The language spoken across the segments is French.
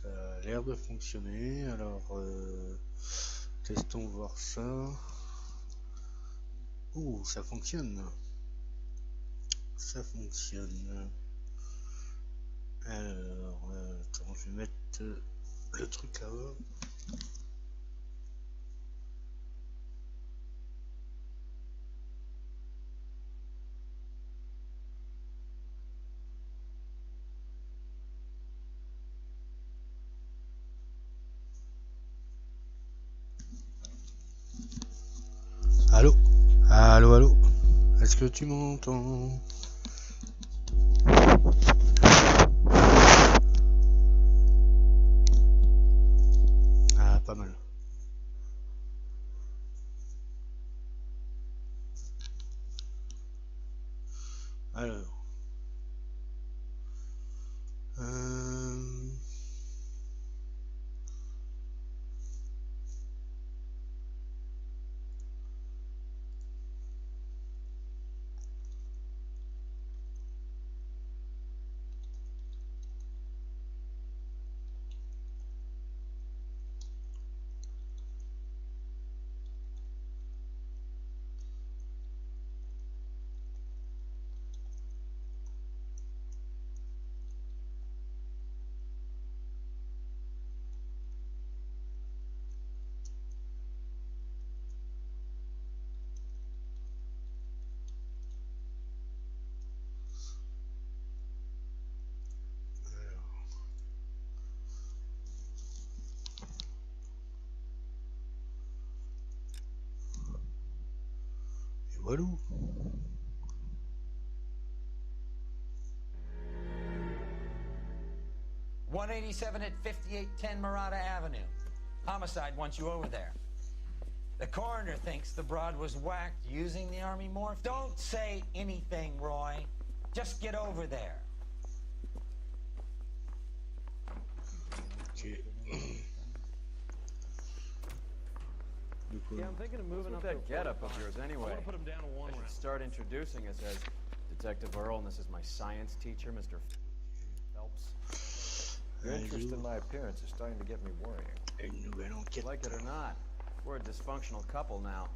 Ça a l'air de fonctionner, alors testons voir ça. Ouh, ça fonctionne. Ça fonctionne. Alors, attends, je vais mettre le truc là-bas. Allô? Allô, allô? Est-ce que tu m'entends? Ah, pas mal. Alors. Et voilà. 187 at 5810 Murata Avenue. Homicide wants you over there. The coroner thinks the broad was whacked using the army morphine. Don't say anything, Roy. Just get over there. Okay. Yeah, I'm thinking of moving up that getup of yours anyway. I want to put him down to one. I should start introducing us as Detective Earl, and this is my science teacher, Mr. Phelps. Your interest in my appearance is starting to get me worrying. Like it or not, we're a dysfunctional couple now.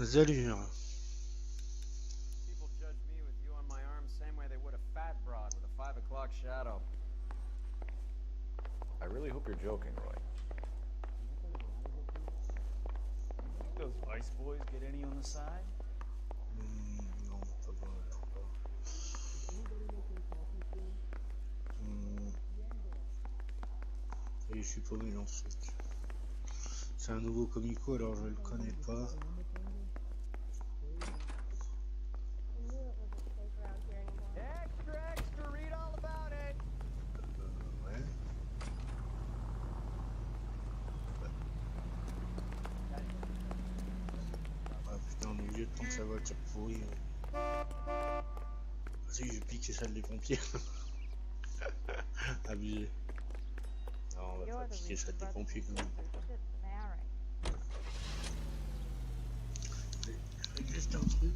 Salut. People judge me with you on my arm same way they would a fat broad with a 5 o'clock shadow. I really hope you're joking, Roy. Think those Vice boys get any on the side? Non, pas vraiment. Et je suis paumé dans ce truc. C'est un nouveau comico, alors je le connais pas. Ouais. Ah putain, on est obligé de prendre sa voiture pourrie. Si, je pique celle des pompiers. Abusé. Non, on va pas piquer celle des pompiers quand même. Juste un truc.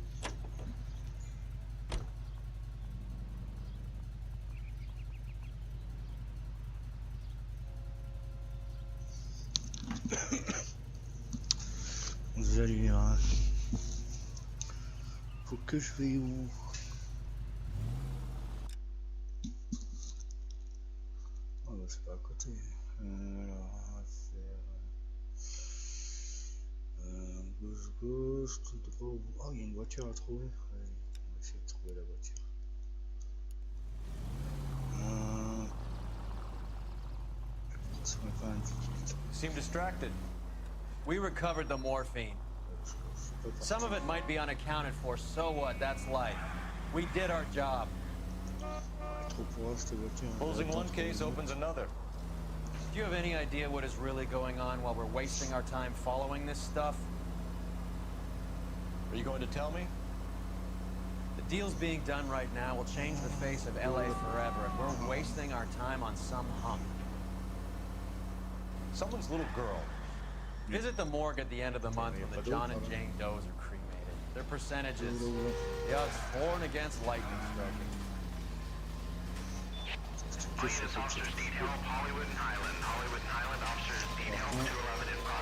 Vous allez voir. Faut que je vais où? Oh bah c'est pas à côté. Alors on va faire gauche, tout droit. Oh, il y a une voiture à trouver. Ouais, on va essayer de trouver la voiture. Ça m'a pas indiqué. Seem distracted. We recovered the morphine. Some of it might be unaccounted for, so what? That's life. We did our job. Trop pour cette voiture. Closing one case opens another. Do you have any idea what is really going on while we're wasting our time following this stuff? Are you going to tell me? The deals being done right now will change the face of L.A. forever, and we're wasting our time on some hunk. Someone's little girl. Visit the morgue at the end of the month when the John and Jane does are cremated. Their percentages, the odds for and against lightning striking.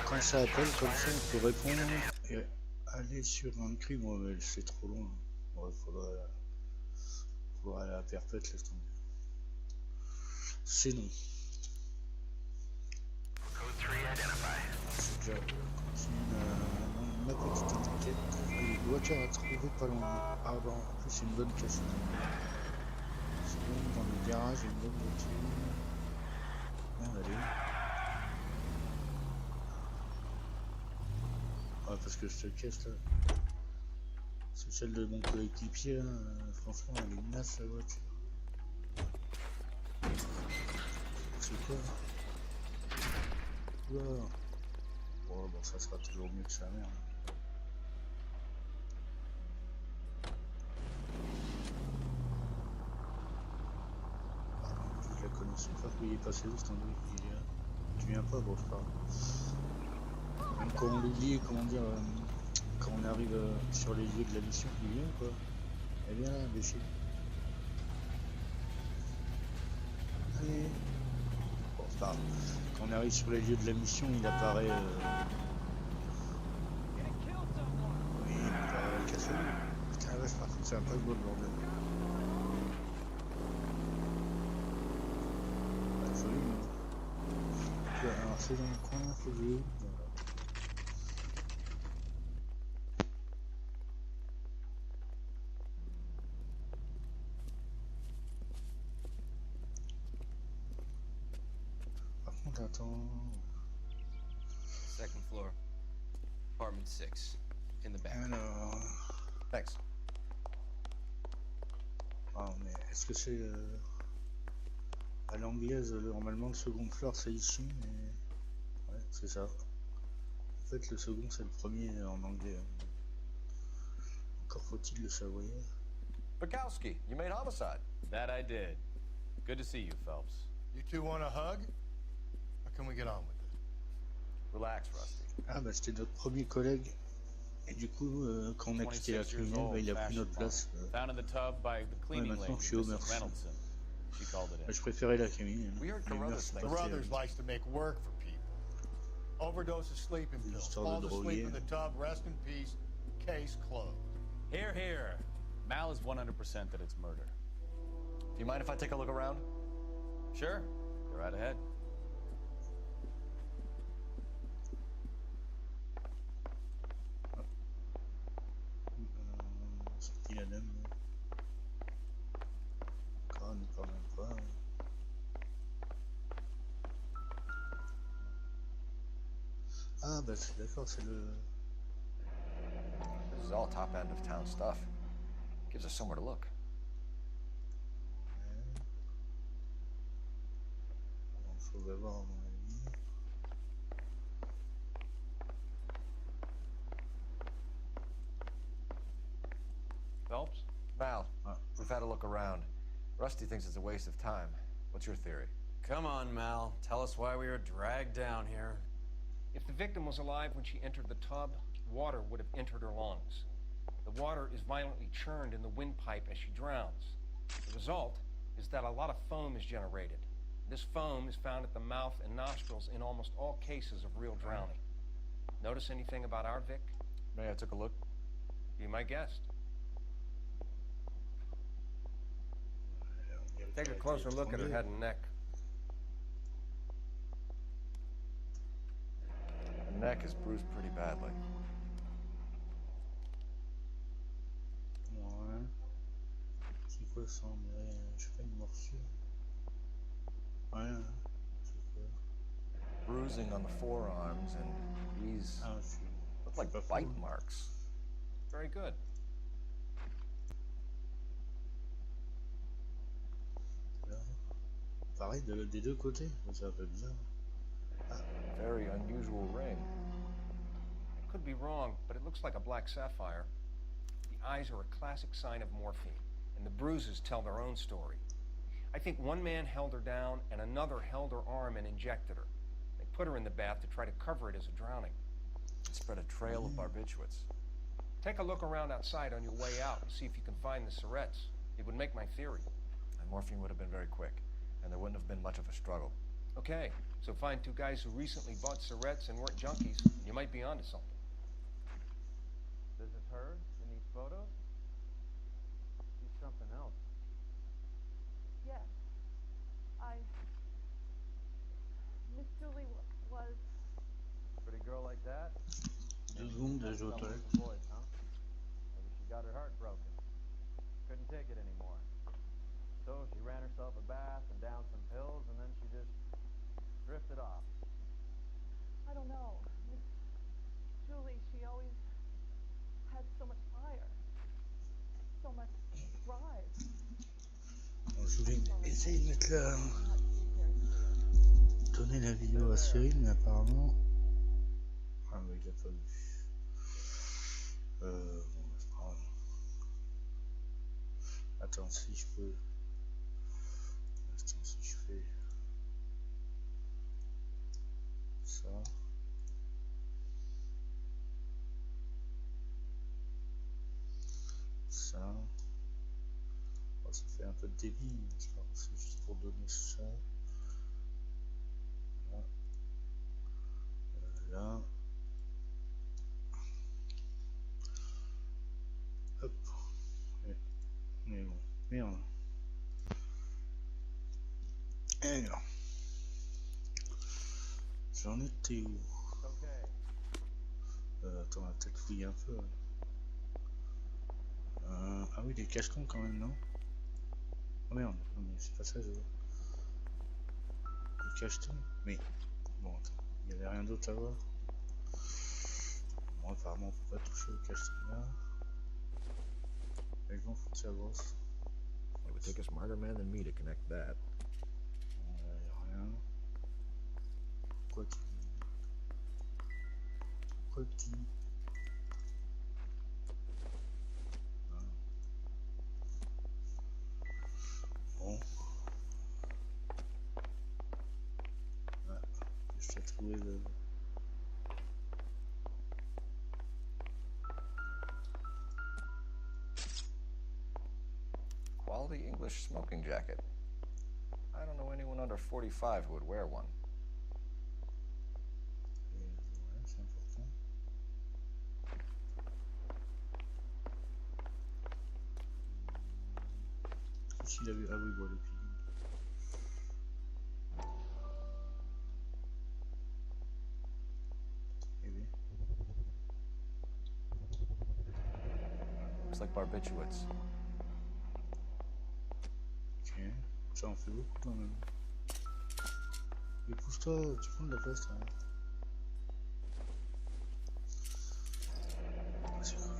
Quand ça appelle comme ça, il faut répondre et aller sur un crime. Ouais, mais c'est trop loin. Ouais, faudra aller à la perpète, laisse tomber. C'est non. C'est déjà ma petite enquête. Une voiture à trouver pas loin. Ah bah en plus c'est une bonne cassette. C'est bon, dans le garage, une bonne voiture. Merde, elle est où? Ah, parce que cette caisse là, c'est celle de mon coéquipier, hein. Franchement elle est naze la voiture. C'est quoi? Oula. Oh, bon, ça sera toujours mieux que sa mère. Je la connaissais pas. Il est passé où cet endroit? Il est là. Tu viens pas? Bon, je parle. Même quand on lui dit, comment dire, quand on arrive sur les lieux de la mission, il vient quoi? Elle vient là, imbécile. Allez. Bon, c'est pas grave. Quand on arrive sur les lieux de la mission, il apparaît. Oui, il apparaît cassé. Putain, la vache, par contre, c'est un pas le bon bordel. Bah, joli, mais. Alors, c'est dans le coin, faut que je. Voilà. Attends. Second floor. Apartment 6. In the back. Alors. Thanks. Ah, mais est-ce que c'est à l'anglaise? Normalement, le second floor c'est ici, mais. Ouais, c'est ça. En fait, le second c'est le premier en anglais. Encore faut-il le savoir. Bukowski, you made homicide. That I did. Good to see you, Phelps. You two want a hug? Or can we get on with it? Relax, Rusty. Ah, bah c'était notre premier collègue. Et du coup, quand on a quitté la criminelle, bah, il a pris notre place. Found in the tub by the cleaning lady, maintenant je suis Homer. Mrs. Reynolds. She called it in. Bah, je préférais la criminelle. We heard Carruthers things. Carruthers likes to make work for people. Overdose of sleeping pills. Falls asleep in the tub, rest in peace, case closed. Here, here. Mal is 100% that it's murder. Do you mind if I take a look around? Sure. Go right ahead. C'est qui la dame? Encore, ne parle même pas. Ah, bah c'est d'accord, c'est le. This is all top end of town stuff. Gives us somewhere to look. Bon, faut voir à mon avis. Phelps? Mal, we've had a look around. Rusty thinks it's a waste of time. What's your theory? Come on, Mal. Tell us why we were dragged down here. If the victim was alive when she entered the tub, water would have entered her lungs. The water is violently churned in the windpipe as she drowns. The result is that a lot of foam is generated. This foam is found at the mouth and nostrils in almost all cases of real drowning. Notice anything about our Vic? May I took a look? Be my guest. Take a closer look at her head and neck. Her neck is bruised pretty badly. Ouais. C'est quoi ça? On dirait, je sais pas, une morsure. Ouais, c'est quoi? Bruising on the forearms, and these Ah, look like bite marks. Very good. pareil des deux côtés. C'est un peu bizarre. Ah. Very unusual ring. I could be wrong, but it looks like a black sapphire. The eyes are a classic sign of morphine, and the bruises tell their own story. I think one man held her down, and another held her arm and injected her. They put her in the bath to try to cover it as a drowning. It spread a trail of barbiturates. Take a look around outside on your way out and see if you can find the syrettes. It would make my theory. And morphine would have been very quick, and there wouldn't have been much of a struggle. Okay, so find two guys who recently bought syrettes and weren't junkies, and you might be onto something. This is her in these photos? She's something else. Yes. Miss Julie was... Pretty girl like that? 2 secondes, je vais aux toilettes. Boys, huh? Maybe she got her heart broken. Couldn't take it anymore. So she ran herself a bath and downed some pills, and then she just drifted off. I don't know. Miss Julie, she always had so much fire. So much drive. Je voulais essayer de mettre la... donner la vidéo à Cyril, mais apparemment... Ah mais il a pas vu. Bon, c'est pas grave. Attends, si je peux... Attends, si je fais... Ça... Ça... Oh, ça fait un peu de débit, c'est juste pour donner ça. Là. Là. Hop. Mais bon, merde. Alors. J'en étais où? Attends, on va peut-être fouiller un peu. Ah oui, des cachetons quand même, non? Oh merde, non mais c'est pas ça, je vois. Des cachetons? Mais... Bon, attends, il n'y avait rien d'autre à voir. Bon, apparemment, on peut pas toucher aux cachetons là. Mais je m'en fous de sa brosse. It would take a smarter man than me to connect that. Rien. Quoi qu'il... Bon. Ah, je t'ai trouvé le... Quality English smoking jacket. I don't know anyone under 45 who would wear one. Ouais, c'est important. S'il a vu... Ah oui, bon, le pilon. Eh bien. Looks like barbiturates. Ok, ça en fait beaucoup quand même. Mais pousse-toi, tu prends de la place là. C'est cool.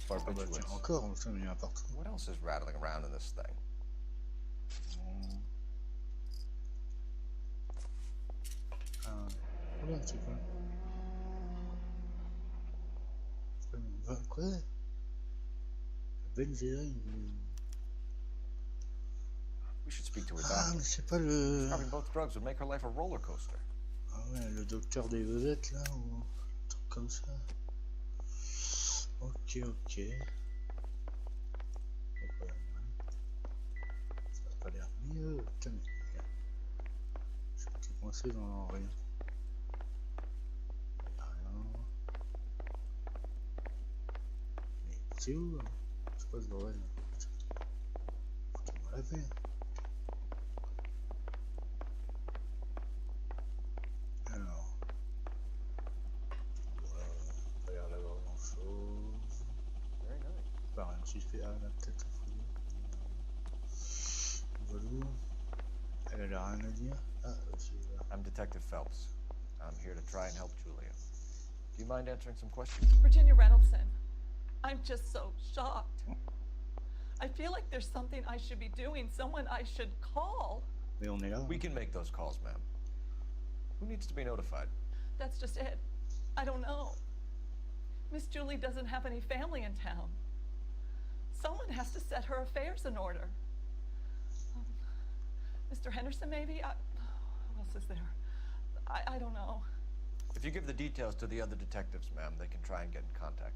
Ah bah tiens, encore, ça mais il y en a partout. What else is rattling around in this thing? Oula, c'est quoi? Quoi? Benzéa, We should speak to her ah, mais doctor. c'est pas le... Having both drugs would make her life a roller coaster. Ah ouais, le docteur des vedettes là, ou un truc comme ça. Ok, ok. Ça a pas l'air mieux. Putain, mais... Je suis coincé dans rien. Rien. Mais c'est où? C'est quoi ce bordel? Faut-il me laver? Alors. Pas l'air d'avoir grand chose. Pas rien. Si je fais A, la tête à fouiller. Voilà. Elle a rien à dire. Ah, c'est là. I'm Detective Phelps. I'm here to try and help Julia. Do you mind answering some questions? Virginia Reynoldson. I'm just so shocked. I feel like there's something I should be doing, someone I should call. Mais on est là. We can make those calls, ma'am. Who needs to be notified? That's just it. I don't know. Miss Julie doesn't have any family in town. Someone has to set her affairs in order. Mr. Henderson, maybe? Who else is there? I don't know. If you give the details to the other detectives, ma'am, they can try and get in contact.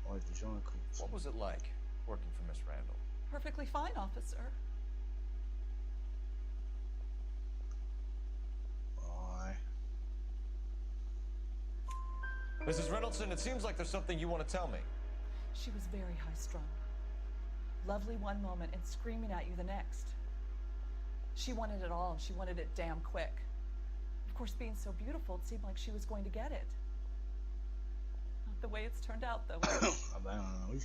Ouais, déjà un coup. What was it like working for Miss Randall? Perfectly fine, officer. Ouais. Mrs. Reynoldsson, it seems like there's something you want to tell me. She was very high-strung. Lovely one moment and screaming at you the next. She wanted it all, and she wanted it damn quick. Of course, being so beautiful, it seemed like she was going to get it. Not the way it's turned out, though. Ah ben oui.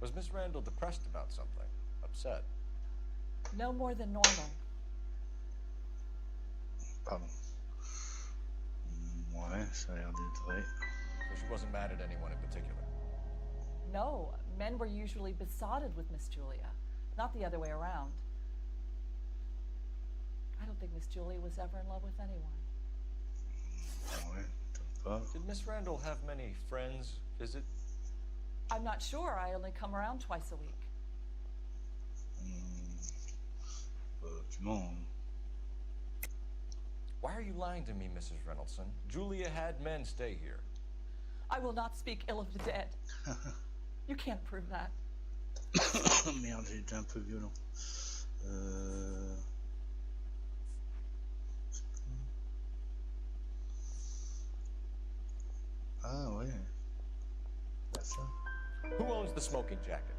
Was Miss Randall depressed about something? Upset? No more than normal. Pardon. Ouais, ça a l'air d'être vrai. So she wasn't mad at anyone in particular? No, men were usually besotted with Miss Julia, not the other way around. I don't think Miss Julia was ever in love with anyone. Ouais, pas. Did Miss Randall have many friends visit? I'm not sure. I only come around twice a week. Tu mens. Why are you lying to me, Mrs. Reynoldsson? Julia had men stay here. I will not speak ill of the dead. You can't prove that. Merde, j'ai été un peu violent. Ah ouais. Bah ça. Who owns the smoking jacket?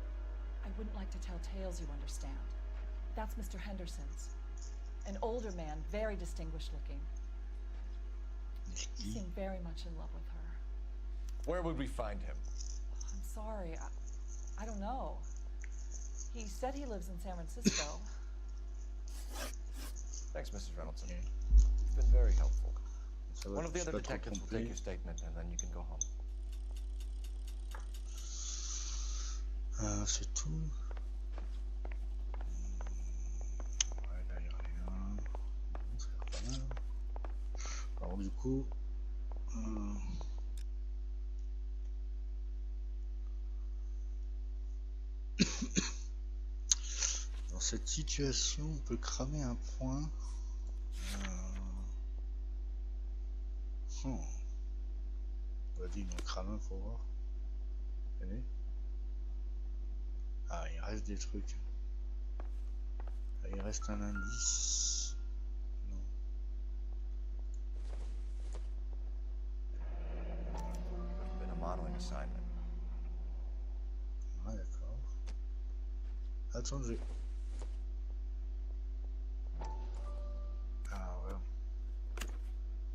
I wouldn't like to tell tales, you understand. That's Mr. Henderson's. An older man, very distinguished looking. He seemed very much in love with her. Where would we find him? I'm sorry. I don't know. He said he lives in San Francisco. Thanks, Mrs. Reynoldsson. Okay. You've been very helpful. Ça va, One of the je suis other pas trop detectives will trompé. take your statement, and then you can go home. C'est tout. Ouais, là, il n'y a rien. Ça a l'air pas mal. Alors, du coup. Dans cette situation, on peut cramer un point. Vas-y, on crame un pour voir. Allez. Ah, il reste des trucs. Là, il reste un indice. Non. It's been a modeling assignment. Ah, d'accord. Attends, j'ai... Ah, ouais.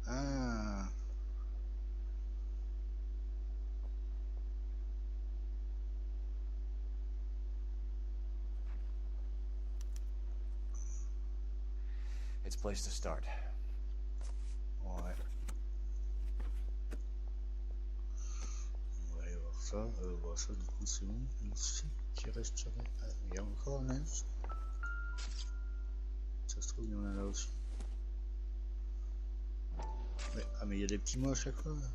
Ah. It's a place to start. Ouais. On va aller voir ça. Bon, ça, du coup, c'est bon. Ici, qui resterait. Ah, il y a encore un indice. Ça se trouve, il y en a là aussi. Mais, ah, mais il y a des petits mots à chaque fois. Là.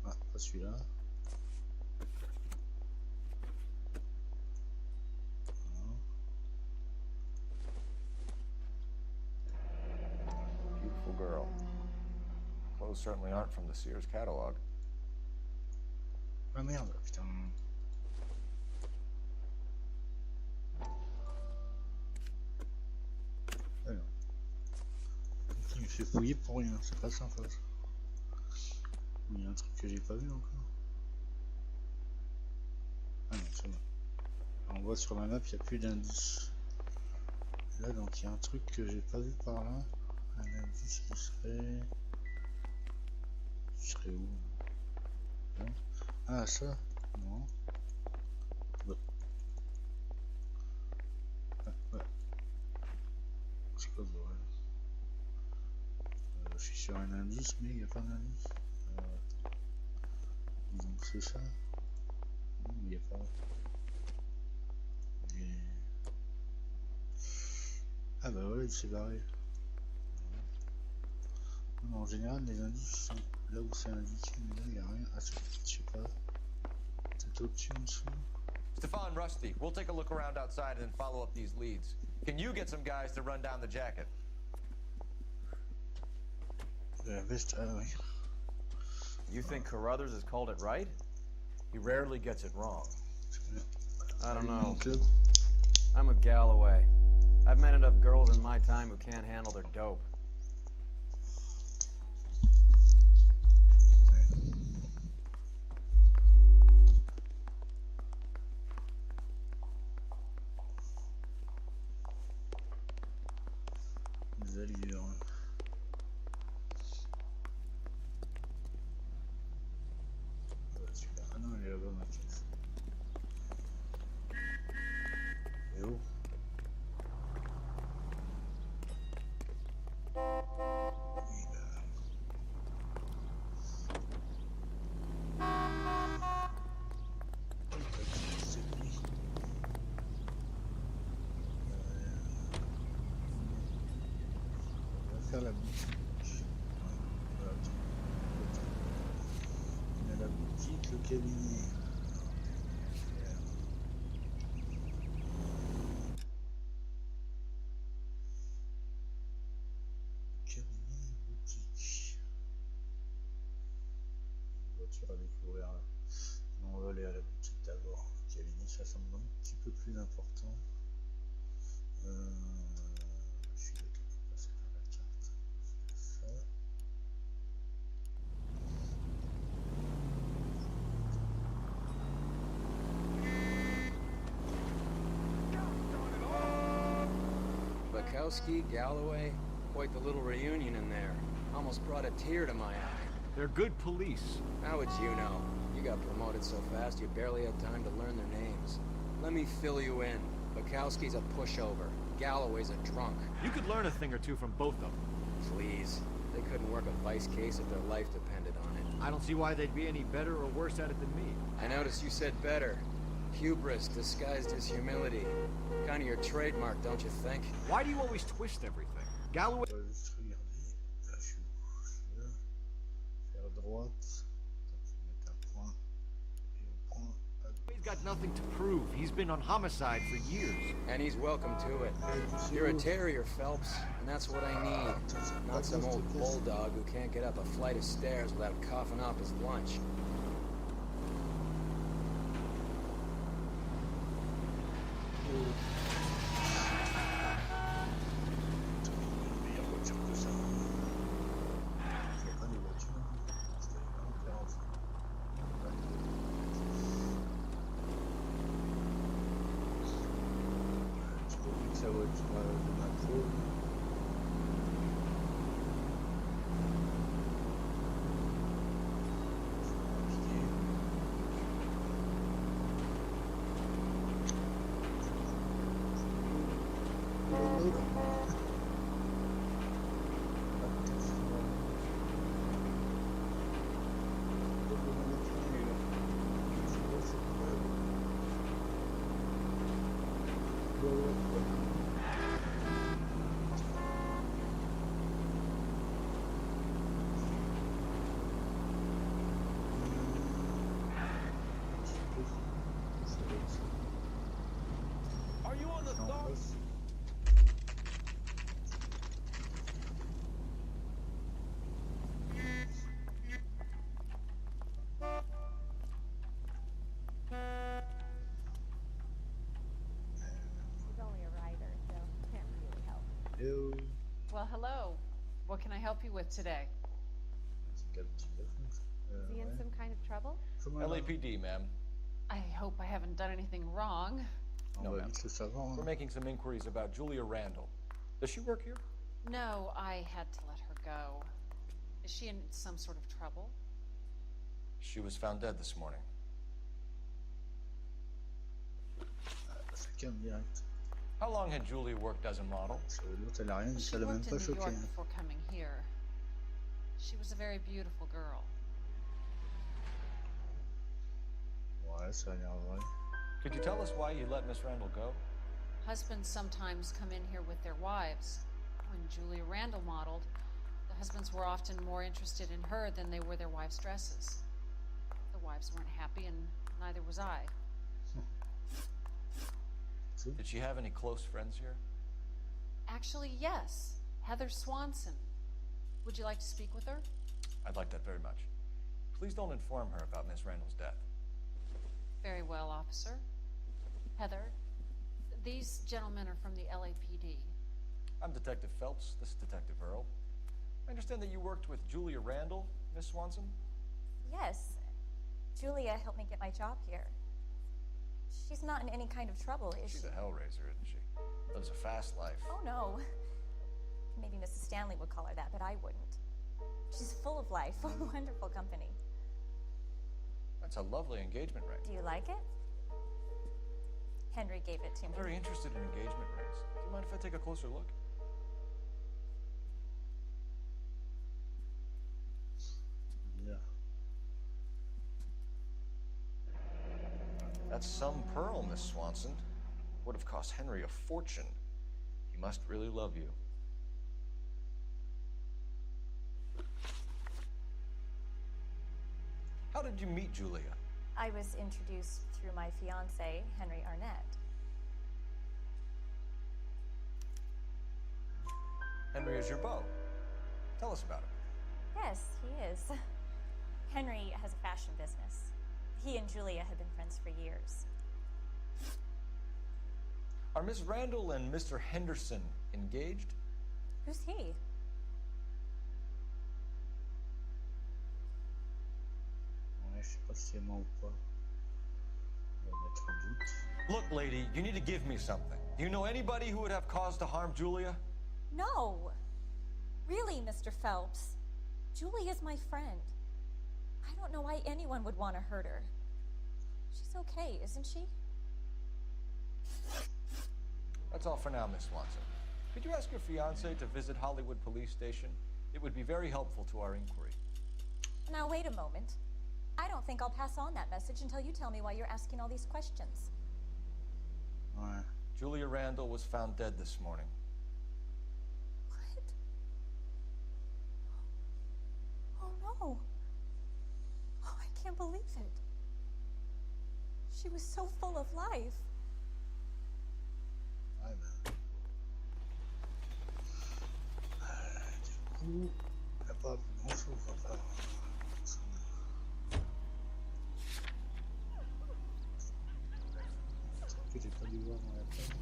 Ah, pas celui-là. Beautiful girl. Clothes certainly aren't from the Sears catalog. Ah merde, putain. Alors. Il me fait fouiller pour rien, c'est pas sympa ça. Il y a un truc que j'ai pas vu encore. Ah non, c'est bon. On voit sur la map, il n'y a plus d'indices. Là, donc, il y a un truc que j'ai pas vu par là. Un indice qui serait... Il serait où? Non. Ah, ça? Non. Ouais. Ah, ouais. C'est quoi, ouais. Je Je suis sur un indice, mais il n'y a pas d'indice. Disons que c'est ça. Non, il n'y a pas. Et... Ah bah voilà, il s'est barré. Non, en général, les indices sont là où c'est indiqué, mais là, il n'y a rien. Ah, je sais pas. C'est au-dessus, en dessous. Stefan, Rusty, we'll take a look around outside and then follow up these leads. Can you get some guys to run down the jacket? La veste, ah oui. You think Carruthers has called it right? He rarely gets it wrong. I don't know. I'm a Galloway. I've met enough girls in my time who can't handle their dope. Les allures. Super. Ah non, elle est là-bas, ma caisse. Et oh. La boutique. Voilà. On a la boutique, le cabinet. Cabinet, boutique. Voiture à découvrir. Non, on va aller à la boutique d'abord. Le cabinet, ça semble un petit peu plus important. Je suis d'accord pour passer par la carte. Ça. Bukowski, Galloway, quite the little reunion in there. Almost brought a tear to my eye. They're good police. How would you know? You got promoted so fast you barely had time to learn their names. Let me fill you in. Bukowski's a pushover. Galloway's a drunk. You could learn a thing or two from both of them. Please. They couldn't work a vice case if their life depended on it. I don't see why they'd be any better or worse at it than me. I noticed you said better. Hubris disguised as humility. Kind of your trademark, don't you think? Why do you always twist everything? Galloway... Faire droite. Mettre un point. Et au point. He's got nothing to prove. He's been on homicide for years. And he's welcome to it. You're a terrier, Phelps, and that's what I need. Not some old bulldog who can't get up a flight of stairs without coughing up his lunch. Well, hello. What can I help you with today? Is he in some kind of trouble? LAPD, ma'am. I hope I haven't done anything wrong. No, ma'am. We're making some inquiries about Julia Randall. Does she work here? No, I had to let her go. Is she in some sort of trouble? She was found dead this morning. How long had Julia worked as a model? She worked in New York before coming here. She was a very beautiful girl. Ouais, ça a l'air vrai. Could you tell us why you let Miss Randall go? Husbands sometimes come in here with their wives. When Julia Randall modeled, the husbands were often more interested in her than they were their wives' dresses. The wives weren't happy, and neither was I. Did she have any close friends here? Actually, yes. Heather Swanson. Would you like to speak with her? I'd like that very much. Please don't inform her about Miss Randall's death. Very well, officer. Heather, these gentlemen are from the LAPD. I'm Detective Phelps. This is Detective Earl. I understand that you worked with Julia Randall, Miss Swanson? Yes. Julia helped me get my job here. She's not in any kind of trouble, is she? She's a hellraiser, isn't she? Lives a fast life. Oh, no. Maybe Mrs. Stanley would call her that, but I wouldn't. She's full of life, a wonderful company. That's a lovely engagement ring. Do you like it? Henry gave it to me. I'm very interested in engagement rings. Do you mind if I take a closer look? Yeah. That's some pearl, Miss Swanson. Would have cost Henry a fortune. He must really love you. How did you meet Julia? I was introduced through my fiancé, Henry Arnett. Henry is your beau. Tell us about him. Yes, he is. Henry has a fashion business. He and Julia have been friends for years. Are Miss Randall and Mr. Henderson engaged? Who's he? Ouais, je sais pas si c'est moi ou pas. On va mettre un doute. Look, lady, you need to give me something. Do you know anybody who would have cause to harm Julia? No. Really, Mr. Phelps. Julie is my friend. I don't know why anyone would want to hurt her. She's okay, isn't she? That's all for now, Miss Swanson. Could you ask your fiancé to visit Hollywood Police Station? It would be very helpful to our inquiry. Now, wait a moment. I don't think I'll pass on that message until you tell me why you're asking all these questions. Ouais. Julia Randall was found dead this morning. What? Oh, no. Oh, I can't believe it. She was so full of life. Ouais, ben. Du coup, il n'y a pas grand chose à faire. Que j'ai pas dû voir dans la tête.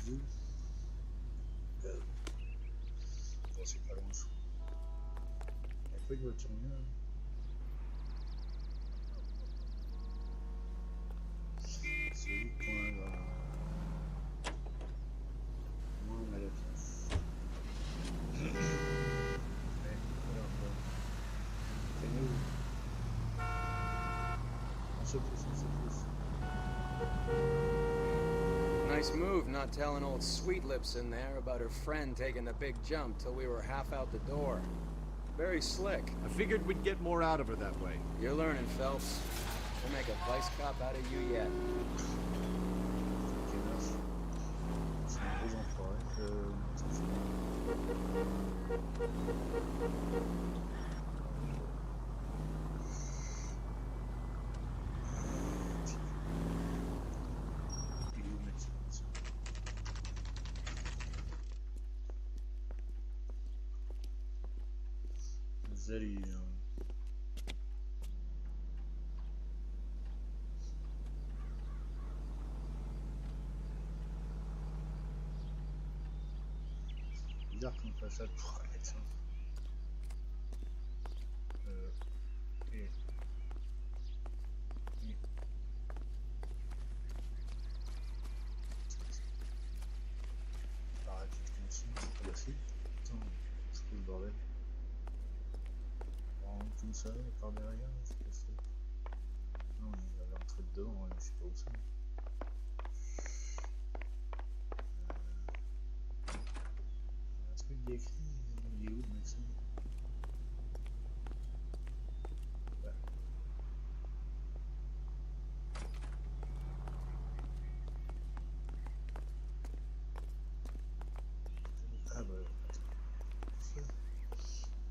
10. Bon, c'est pas loin ça. Il n'y a pas de voiture mieux. C'est lui qu'on va. Moi, on a la pièce. Ouais, alors, c'est nous. On se pousse, on se pousse. Nice move not telling old Sweet Lips in there about her friend taking the big jump till we were half out the door. Very slick. I figured we'd get more out of her that way. You're learning, Phelps. We'll make a vice cop out of you yet. C'est un gros enfoiré. Zeri. Bizarre qu'on fasse ça pour un médecin. ça par derrière, c'est pas ça. Non, il avait entré dedans, je sais pas où c'est. Est-ce qu'il y a écrit? Il est où le médecin? Ouais. Ah bah, ça.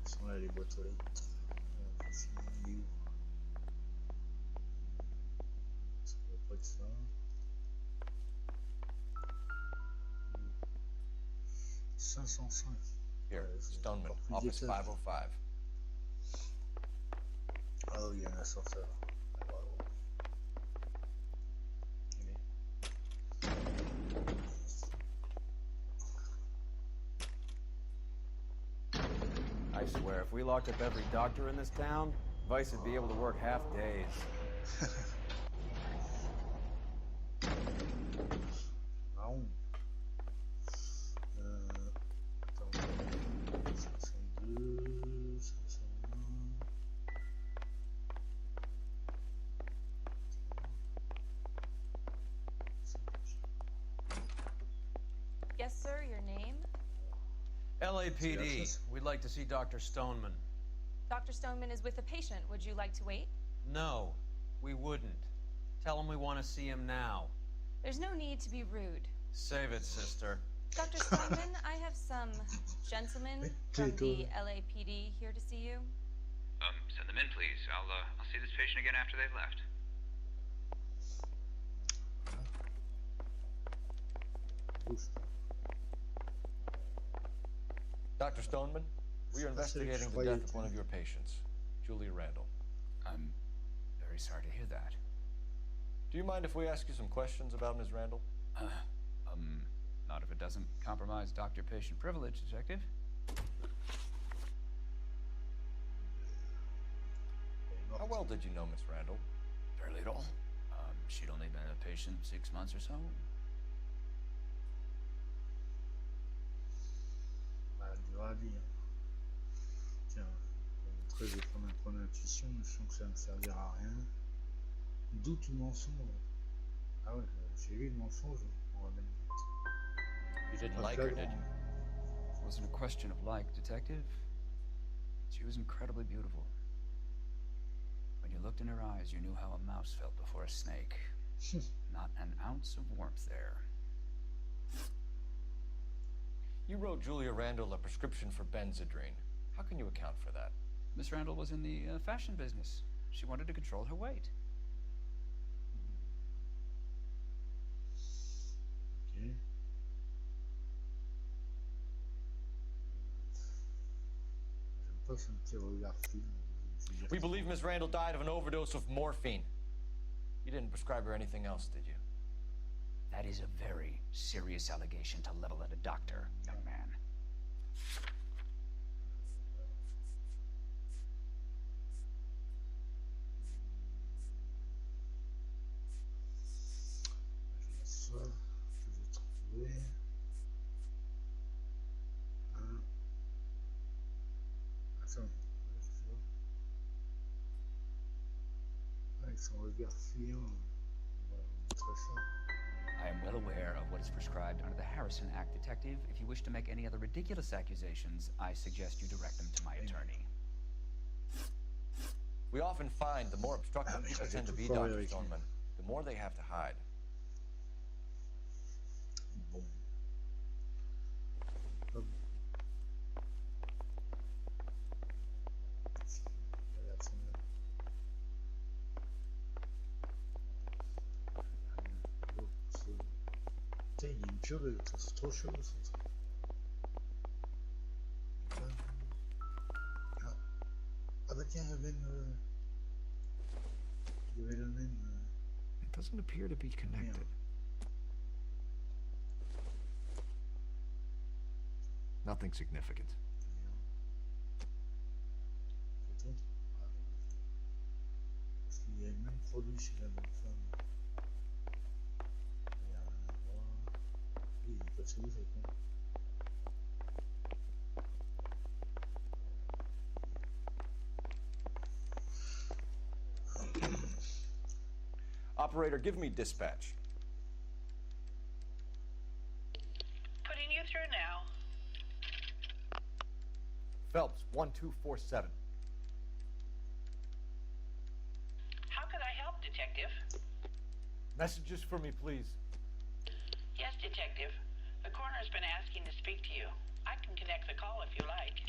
Ils sont là les boîtes aux lettres. Il est où? Ça doit pas être ça. 505. Here, Stoneman, office 505. Oh, il y a un ascenseur. Wow. I swear, if we locked up every doctor in this town, Vice would be able to work half days. Wow. Attends. 502, 501. Yes, sir, your name? LAPD. We'd like to see Dr. Stoneman. Dr. Stoneman is with a patient. Would you like to wait? No, we wouldn't. Tell him we want to see him now. There's no need to be rude. Save it, sister. Dr. Stoneman, I have some gentlemen from the LAPD here to see you. Send them in, please. I'll see this patient again after they've left. Dr. Stoneman, we are investigating the death of one of your patients, Julia Randall. I'm very sorry to hear that. Do you mind if we ask you some questions about Ms. Randall? Not if it doesn't compromise doctor-patient privilege, Detective. How well did you know Ms. Randall? Fairly at all. She'd only been a patient 6 months or so. Dur à dire. Tiens, je vais prendre un point d'intuition, je sens que ça ne me servira à rien. Doute ou mensonge? Ah ouais, j'ai lu le mensonge, on va mettre doute. You didn't like her, did you? It wasn't a question of like, Detective. She was incredibly beautiful. When you looked in her eyes, you knew how a mouse felt before a snake. Not an ounce of warmth there. You wrote Julia Randall a prescription for Benzedrine. How can you account for that? Miss Randall was in the fashion business. She wanted to control her weight. Okay. J'aime pas ce petit regard film. We believe Ms. Randall died of an overdose of morphine. You didn't prescribe her anything else, did you? That is a very serious allegation to level at a doctor, young man. Ça, je vais trouver un... Attends, avec son regard fuyant, on va montrer ça. I am well aware of what is prescribed under the Harrison Act, Detective. If you wish to make any other ridiculous accusations, I suggest you direct them to my attorney. We often find the more obstructive people tend to be, Dr. Stoneman, the more they have to hide. Bon. Hop. Regarde ça là. Putain, il y a une purée, ça c'est trop chaud ça. Ah bah tiens, il y avait le même... It doesn't appear to be connected. Nothing significant. Parce qu'il y a le même produit chez la bonne femme. Il y a un endroit... Oui, il est passé où c'est con? Operator, give me dispatch. Putting you through now. Phelps, 1247. How could I help, Detective? Messages for me, please. Yes, Detective. The coroner's been asking to speak to you. I can connect the call if you like.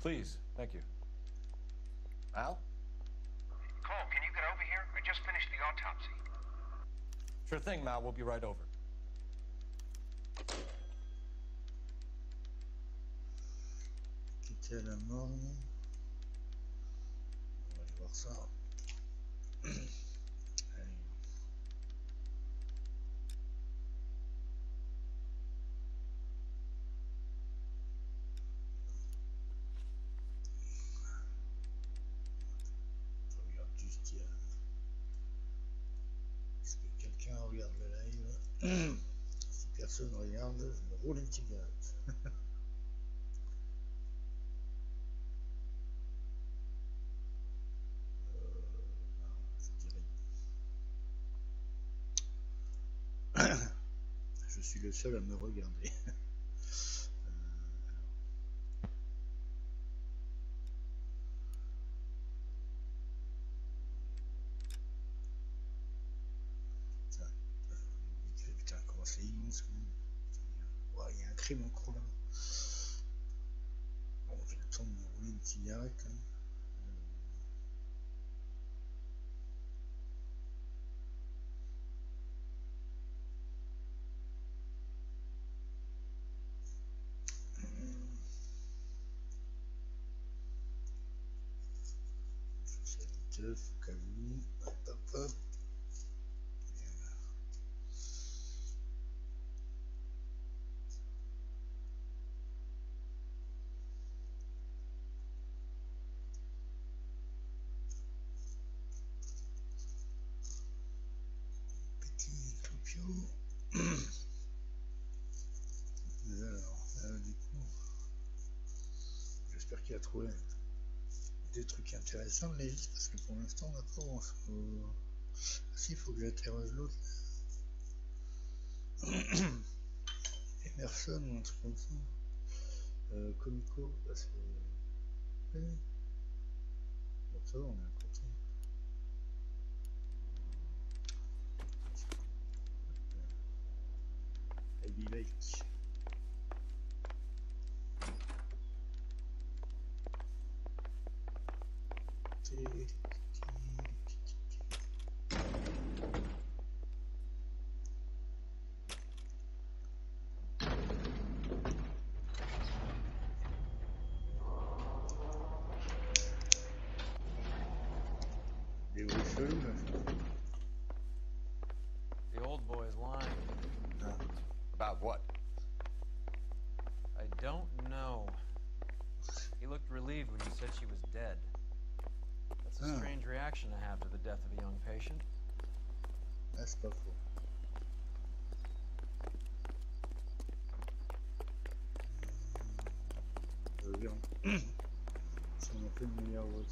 Please, thank you. Al? Cole, can you get over here? I just finished the autopsy. Sure thing, Mal. We'll be right over. Quitter la morgue. On va aller voir ça. Allez. Je regarde juste, est-ce que quelqu'un regarde le live? Si personne regarde, je me roule une cigarette. Je suis le seul à me regarder. Putain, comment c'est immense quand même. Ouais, il y a un crime en cours là. Bon, j'ai le temps de me rouler une cigarette. Hein. Au cas où, hop hop hop. Petit clopio. Alors, du coup, j'espère qu'il a trouvé des trucs intéressants, Lévis, parce que pour l'instant, on n'a pas grand-chose. Ah si, il faut que j'interroge l'autre. Emerson ou un truc comme ça. Comico, bah c'est... Bon, ça va, on est content. Heavy Lake. The old boy's lying. About what? I don't know. He looked relieved when you said she was dead. That's a strange reaction to have to the death of a young patient. That's pas faux. Si on a fait une meilleure voiture.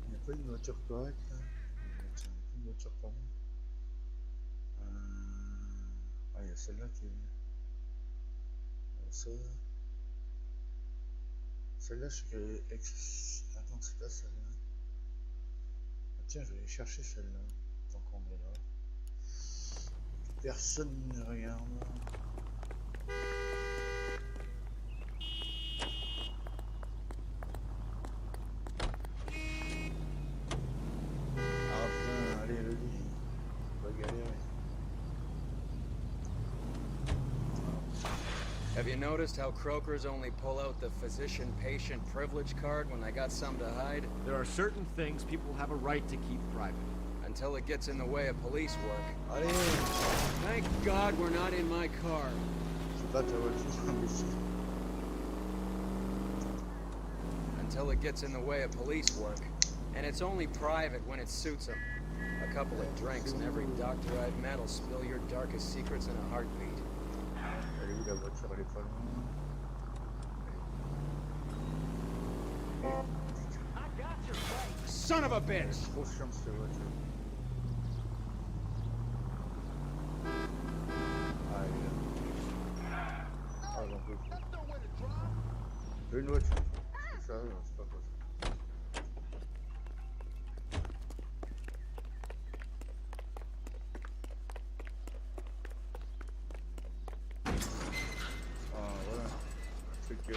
Il n'y a pas une voiture correcte là. Une voiture pas bonne. Ah, il y a celle-là qui est. Celle-là, attends, c'est pas celle-là. Ah, tiens, je vais aller chercher celle-là. Tant qu'on est là. Personne ne regarde. Ah putain, allez, le lit. On va galérer. Have you noticed how croakers only pull out the physician-patient privilege card when they got something to hide? There are certain things people have a right to keep private. Until it gets in the way of police work. Allez. Thank God we're not in my car. C'est pas ta voiture, imbécile. Until it gets in the way of police work. And it's only private when it suits them. A couple of drinks and every doctor I've met will spill your darkest secrets in a heartbeat. Elle est où la voiture? Elle est pas loin. Son of a bitch! Trop chiant cette voiture. Ah, il est là. Ah, j'en peux plus. Une voiture. Ça, non, c'est pas possible. Ah, voilà. C'est que...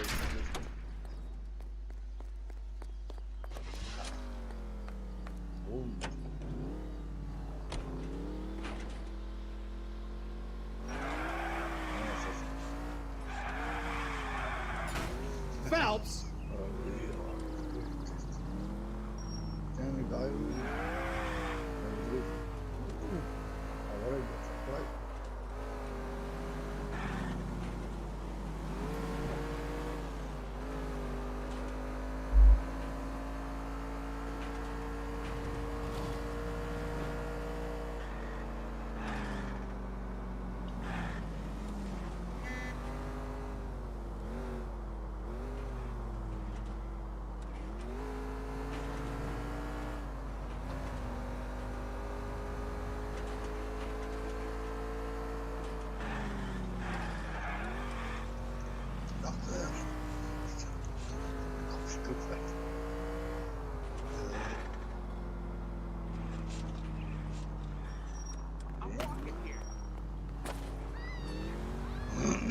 Oh. Phelps! Tiens, mais pareil. Ah, voilà, il va faire pareil.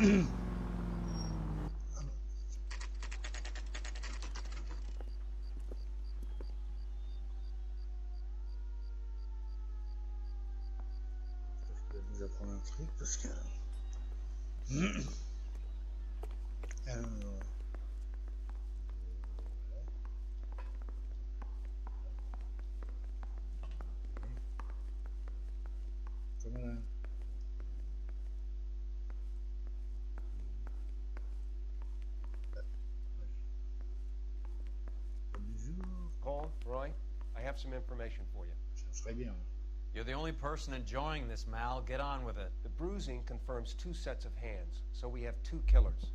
Je vais nous apprendre un truc parce que... Cole, Roy, I have some information for you. Ça serait bien. You're the only person enjoying this, Mal. Get on with it. The bruising confirms 2 sets of hands, so we have 2 killers.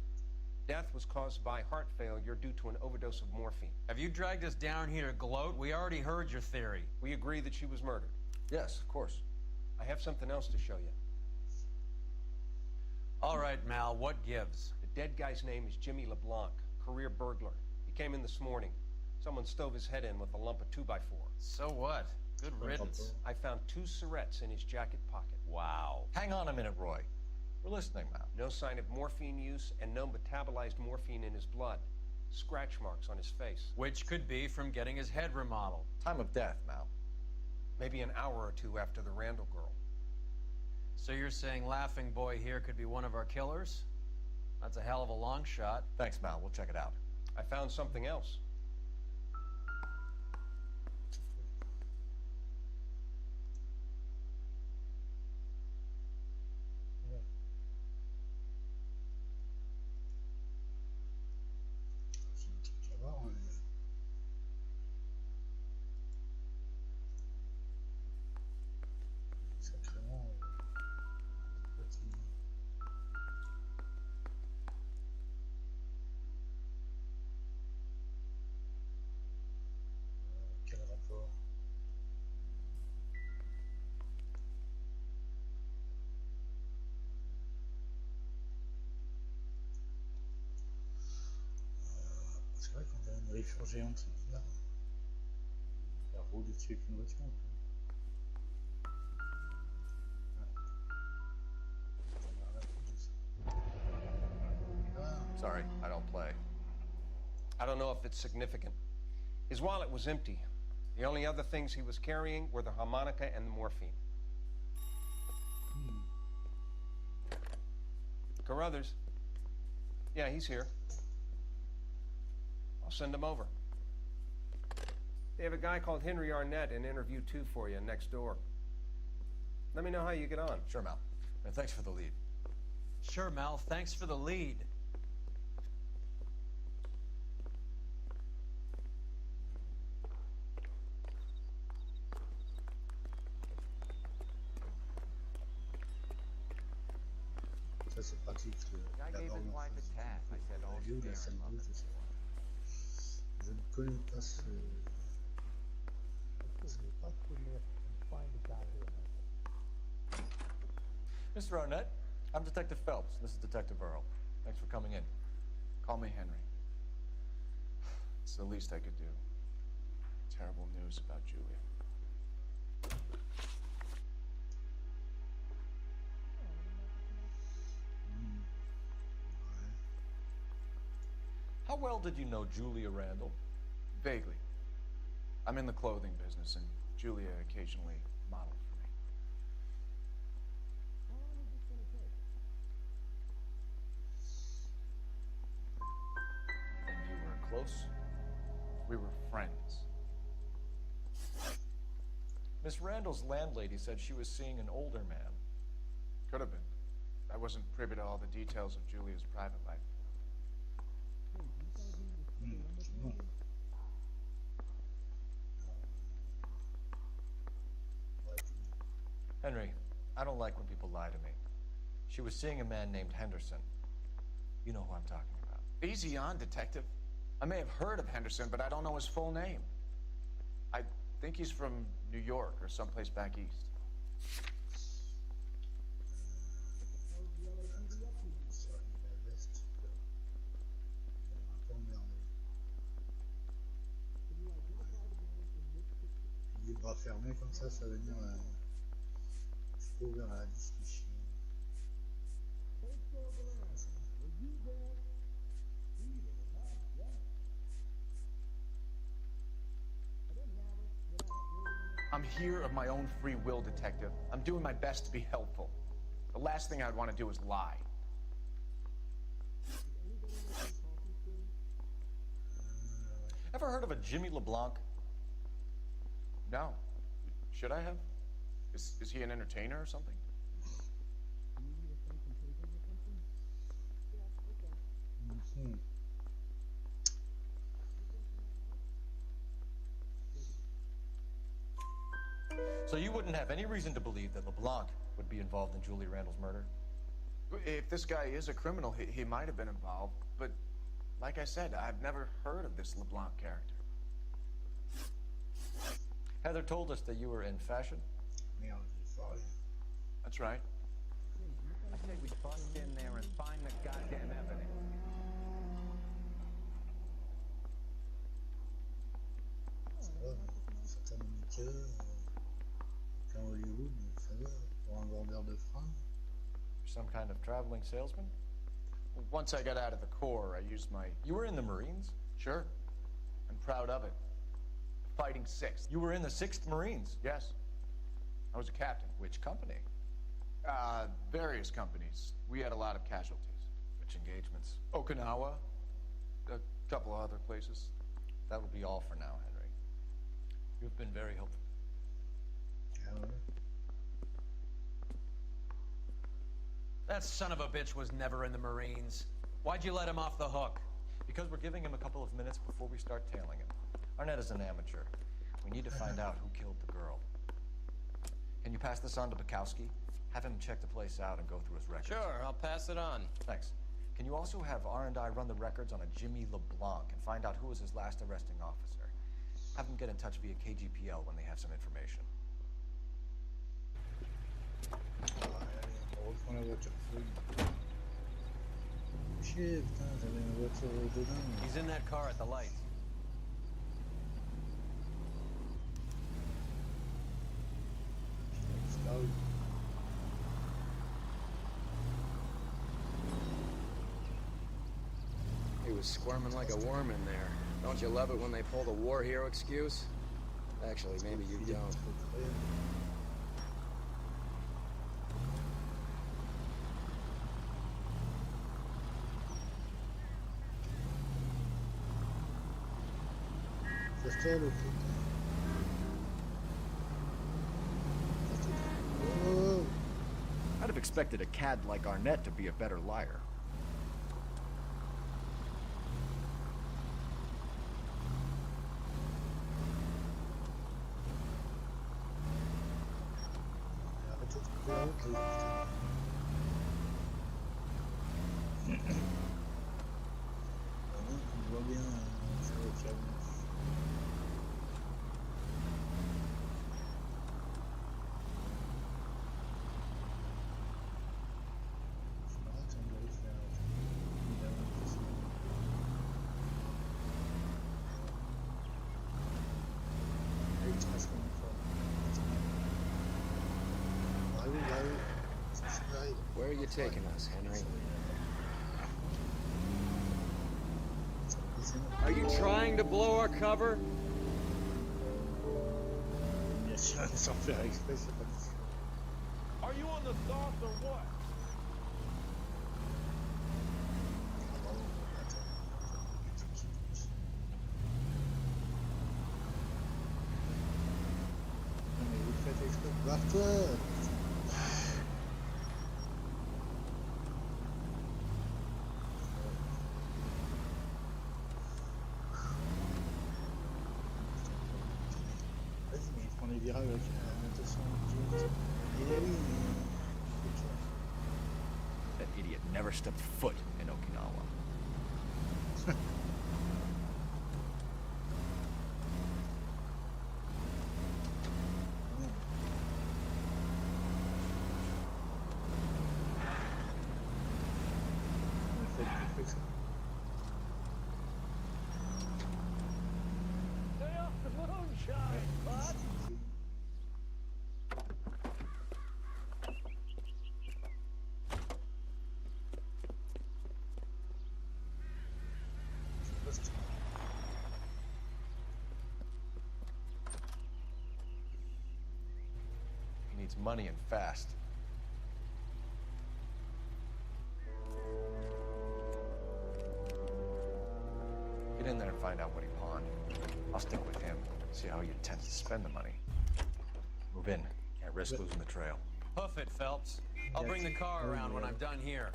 Death was caused by heart failure due to an overdose of morphine. Have you dragged us down here to gloat? We already heard your theory. We agree that she was murdered. Yes, of course. I have something else to show you. All right, Mal, what gives? The dead guy's name is Jimmy LeBlanc, career burglar. He came in this morning. Someone stove his head in with a lump of 2x4. So what? Good riddance. I found 2 syrettes in his jacket pocket. Wow. Hang on a minute, Roy. We're listening, Mal. No sign of morphine use and no metabolized morphine in his blood. Scratch marks on his face. Which could be from getting his head remodeled. Time of death, Mal. Maybe an hour or 2 after the Randall girl. So you're saying Laughing Boy here could be one of our killers? That's a hell of a long shot. Thanks, Mal. We'll check it out. I found something else. Quel rapport? C'est vrai qu'on a une rivière géante, c'est bizarre. Ça roule dessus avec une voiture. Sorry, I don't play. I don't know if it's significant. His wallet was empty. The only other things he was carrying were the harmonica and the morphine. Carruthers. Yeah, he's here. I'll send him over. They have a guy called Henry Arnett in interview 2 for you next door. Let me know how you get on. Sure, Mal. And thanks for the lead. Sure, Mal. Thanks for the lead. Ça c'est pratique. La borne, la vue, la salle 2, c'est ça. Je ne connais pas ce... Mr. Arnett, I'm Detective Phelps. This is Detective Earl. Thanks for coming in. Call me Henry. It's the least I could do. Terrible news about Julia. How well did you know Julia Randall? Vaguely. I'm in the clothing business, and Julia occasionally modeled for me. And you were close? We were friends. Miss Randall's landlady said she was seeing an older man. Could have been. I wasn't privy to all the details of Julia's private life. Henry, I don't like when people lie to me. She was seeing a man named Henderson. You know who I'm talking about. Easy on, Detective. I may have heard of Henderson, but I don't know his full name. I think he's from New York or someplace back east. Les bras fermés comme ça veut dire je suis ouvert à la discussion. I'm here of my own free will, Detective. I'm doing my best to be helpful. The last thing I'd want to do is lie. Ever heard of a Jimmy LeBlanc? No. Should I have? Is he an entertainer or something? So you wouldn't have any reason to believe that LeBlanc would be involved in Julie Randall's murder? If this guy is a criminal, he might have been involved. But like I said, I've never heard of this LeBlanc character. Heather told us that you were in fashion. That's right. I say we bust in there and find the goddamn evidence. Certains mannequins, plein Hollywood, ça va, pour un vendeur de fringues. Some kind of traveling salesman? Once I got out of the Corps, I used my... You were in the Marines? Sure. I'm proud of it. Fighting 6th. You were in the 6th Marines? Yes. I was a captain. Which company? Various companies. We had a lot of casualties. Which engagements? Okinawa. A couple of other places. That will be all for now, Henry. You've been very helpful. That son of a bitch was never in the Marines. Why'd you let him off the hook? Because we're giving him a couple of minutes before we start tailing him. Arnett is an amateur. We need to find out who killed the girl. Can you pass this on to Bukowski? Have him check the place out and go through his records. Sure, I'll pass it on. Thanks. Can you also have R&I run the records on a Jimmy LeBlanc and find out who was his last arresting officer? Have them get in touch via KGPL when they have some information. On reprend la voiture fouille. Chier, putain, j'avais une voiture dedans. He's in that car at the lights. He was squirming like a worm in there. Don't you love it when they pull the war hero excuse? Actually, maybe you don't. I'd have expected a cad like Arnett to be a better liar. On voit bien sa voiture. Where are you taking us, Henry? Are you trying to blow our cover? Sans faire exprès, c'est pas dit. Are you on the soft or what? Non mais vous faites exprès de barre-toi. Vas-y mais il prend les virages avec attention. Eh oui, That idiot never stepped foot in Okinawa. Stay off the moonshine, bud. He needs money and fast. Get in there and find out what he pawned. I'll stick with him, see how he intends to spend the money. Move in. Can't risk losing the trail. Hoof it, Phelps. I'll bring the car around when I'm done here.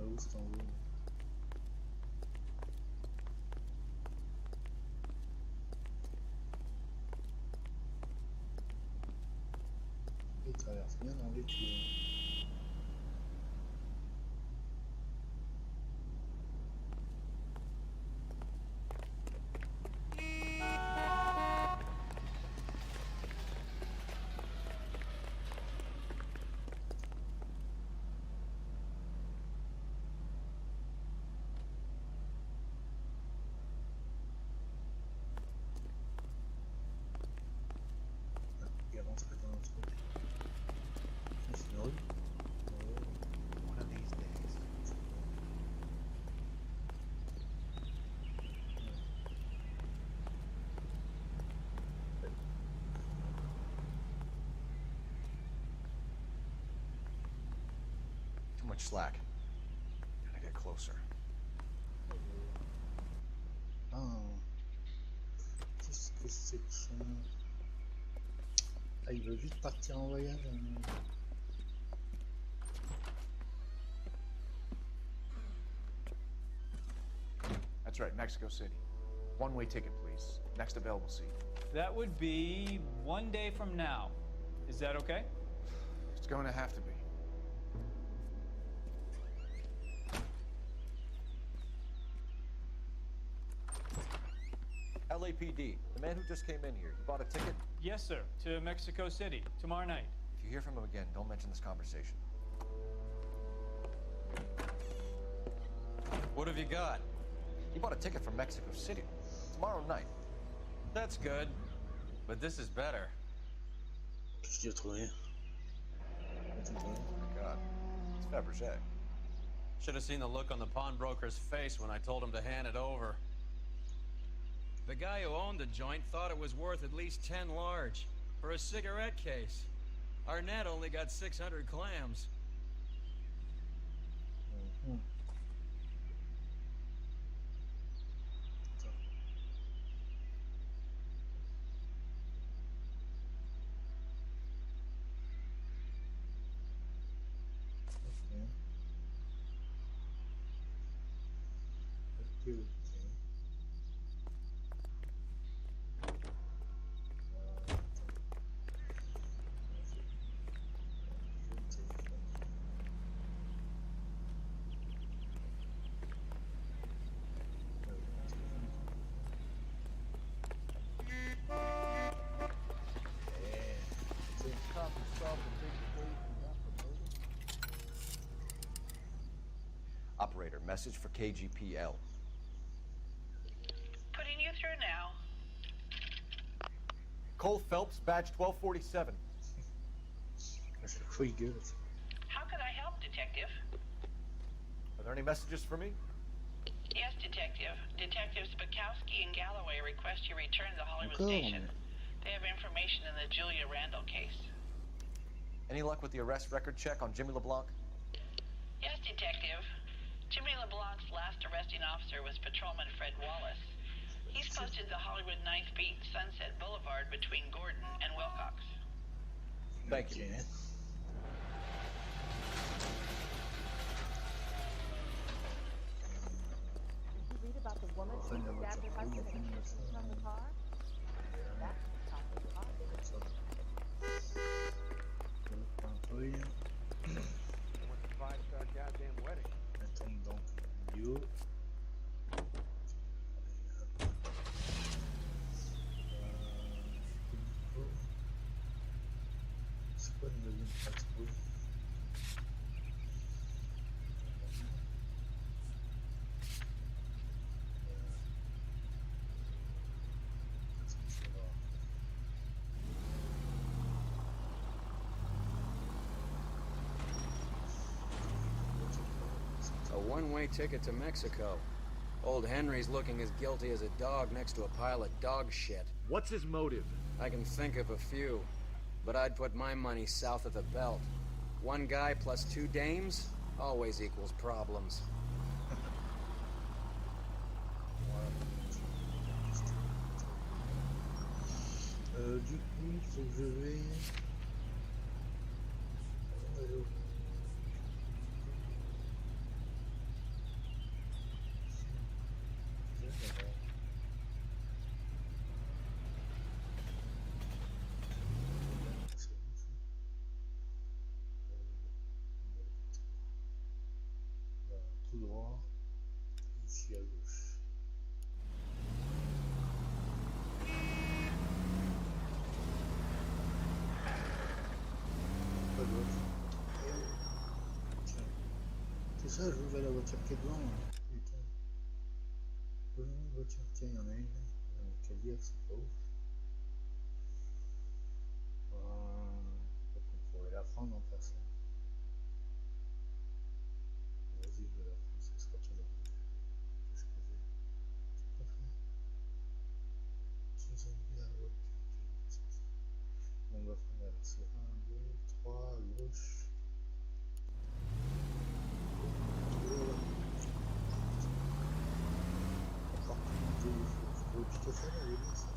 Où c'est en haut? Il traverse bien dans les tuyaux. Il avance pas dans le truc. C'est une rue. One of these days. Too much slack. Gotta get closer. Ah. Qu'est-ce que c'est que ça? Ah, il veut vite partir en voyage. That's right, Mexico City. One-way ticket, please. Next available seat. That would be 1 day from now. Is that okay? It's going to have to be. LAPD, the man who just came in here. You bought a ticket? Yes, sir. To Mexico City, tomorrow night. If you hear from him again, don't mention this conversation. What have you got? He bought a ticket from Mexico City. Tomorrow night. That's good. But this is better. Qu'est-ce qu'il a trouvé? Oh my God. It's Fabergé. Should have seen the look on the pawnbroker's face when I told him to hand it over. The guy who owned the joint thought it was worth at least 10 large for a cigarette case. Arnett only got 600 clams. Operator, message for KGPL. Putting you through now. Cole Phelps, badge 1247. How could I help, Detective? Are there any messages for me? Yes, Detective. Detectives Bukowski and Galloway request you return to Hollywood Station. They have information in the Julia Randall case. Any luck with the arrest record check on Jimmy LeBlanc? Yes, Detective. Jimmy LeBlanc's last arresting officer was Patrolman Fred Wallace. He's posted the Hollywood 9th Beat Sunset Boulevard between Gordon and Wilcox. Thank you. Did you read about the woman who stabbed her husband and she's from the car? That's the top of the car. What's a five-star goddamn wedding? C'est quoi une deuxième patrouille? A one-way ticket to Mexico. Old Henry's looking as guilty as a dog next to a pile of dog shit. What's his motive? I can think of a few, but I'd put my money south of the belt. One guy plus two dames always equals problems. Du coup, il faut que je vais... Tout droit, ici à gauche. Pas gauche. Tiens. C'est ça, je vois la voiture qui est devant. Putain. Une voiture, tiens, il y en a une. Cadillac, c'est pas ouf. Donc on pourrait la prendre en passant. Vas-y, je vais la prendre, ça sera tout long. Qu'est-ce que j'ai? C'est pas fait. J'aime bien la voiture. On va prendre la c'est 1, 2, 3 à gauche. Encore plus de tout à fait là, elle est bien ça.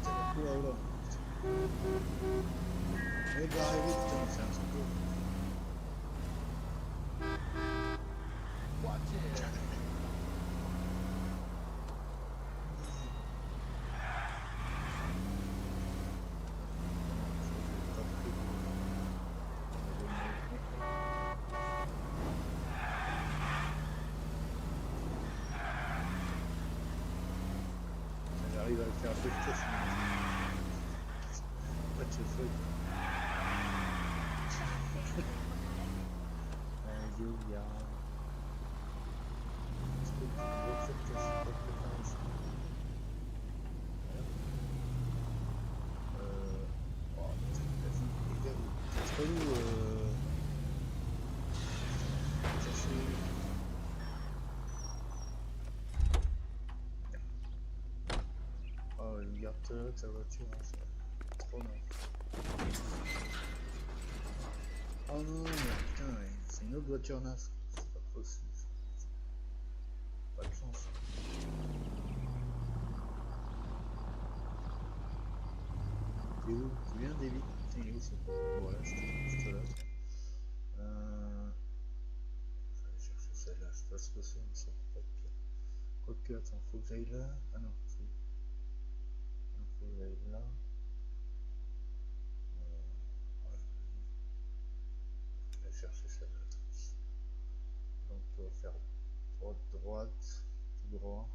Tiens, là, là. Elle va arriver, putain, c'est un truc de... Watch it. J'arrive à le faire affecter sinon. Pas de ce feu. Alléluia. Oh, une garde ta voiture, hein, c'est trop neuf. Oh non, mais putain, c'est une autre voiture neuve, c'est pas possible. Pas de chance. T'es où? Tu viens, David? T'es où, c'est... Voilà, je te laisse. Je vais aller chercher celle-là, je pas ce que c'est, mais ça peut pas être pire. Quoique, attends, faut que j'aille là. Ah non, faut que j'aille là. Ouais, je vais chercher celle-là. Donc, on va faire droite, tout droit.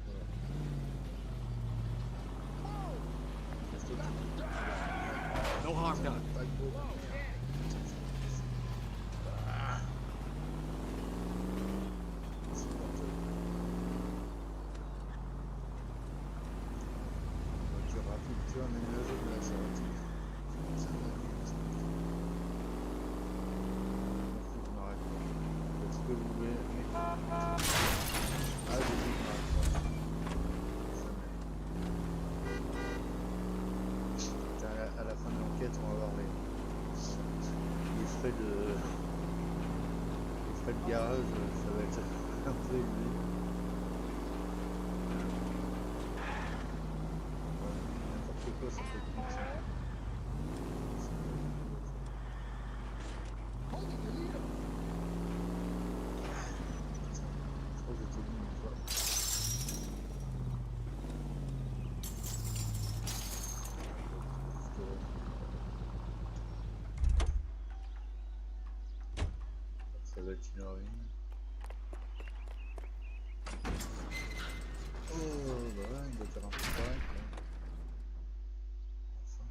Voilà. No harm done. Voiture rapide, tu vois, mais le jeu de la sortie. Je m'arrête pas. Faites ce que vous voulez, mais... Ah, je dis que je m'arrête pas. À la fin de l'enquête, on va voir les frais de garage, ça va être un peu élevé. N'importe quoi, ça peut être comme ça. Je crois que j'ai tout mis une fois. Ça va être une heure et demie. Oh, bah ouais, il doit faire un peu pareil. Enfin.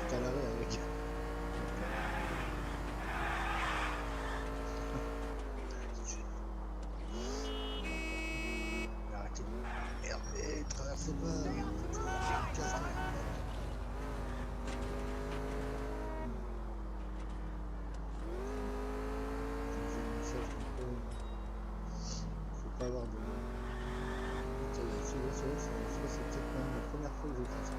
À l'arrêt avec. Arrêtez. Merde, mais traversez pas. Faut pas avoir de. C'est peut-être même la première fois que je fais ça.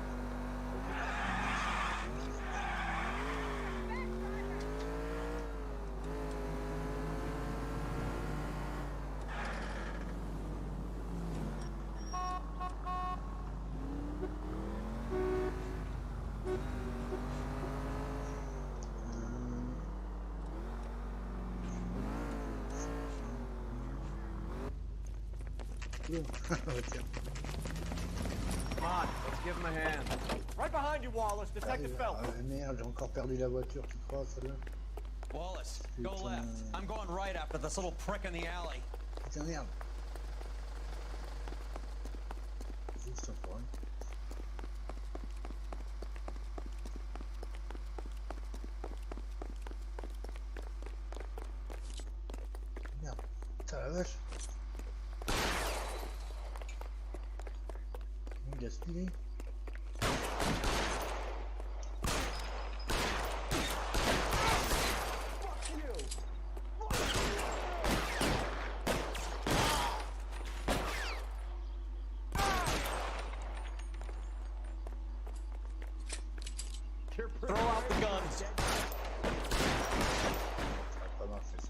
Tiens. Come on, let's give him a hand. Right behind you, Wallace. Detective Phelps. Ah, merde, j'ai encore perdu la voiture, tu crois, celle-là? Wallace, go left. I'm going right after this little prick in the alley. Putain, merde. Juste un point. Merde. Putain, la vache. Gaspillé. Throw out the guns. Ça va pas marcher, ça.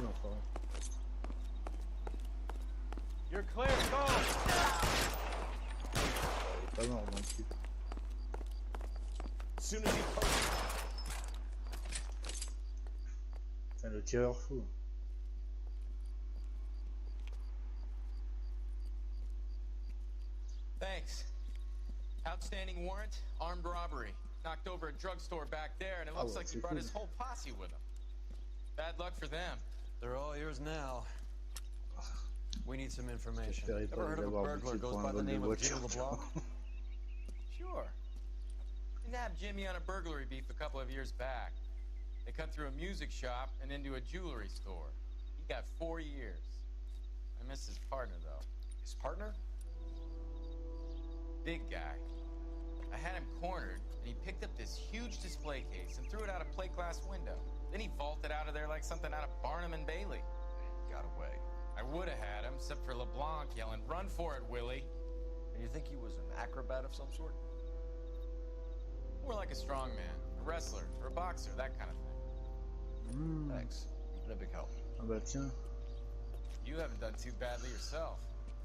Non, pas vrai. You're clear, go! Il est pas mort non plus. As soon as he posts. Putain, le tireur fou. Thanks. Outstanding warrant, armed robbery. Knocked over a drugstore back there, and it looks like he brought his whole posse with him. Bad luck for them. They're all yours now. We need some information. Ever heard of a burglar goes by the name of DiabloBros? Sure. We nabbed Jimmy on a burglary beef a couple of years back. They cut through a music shop and into a jewelry store. He got 4 years. I miss his partner, though. His partner? Big guy. I had him cornered, and he picked up this huge display case and threw it out a plate glass window. Then he vaulted out of there like something out of Barnum and Bailey. got away. I would have had him, except for LeBlanc yelling, "Run for it, Willie!" And you think he was an acrobat of some sort? More like a strongman, a wrestler, or a boxer, that kind of thing. Thanks. You've been a big help. Ah bah tiens. You haven't done too badly yourself.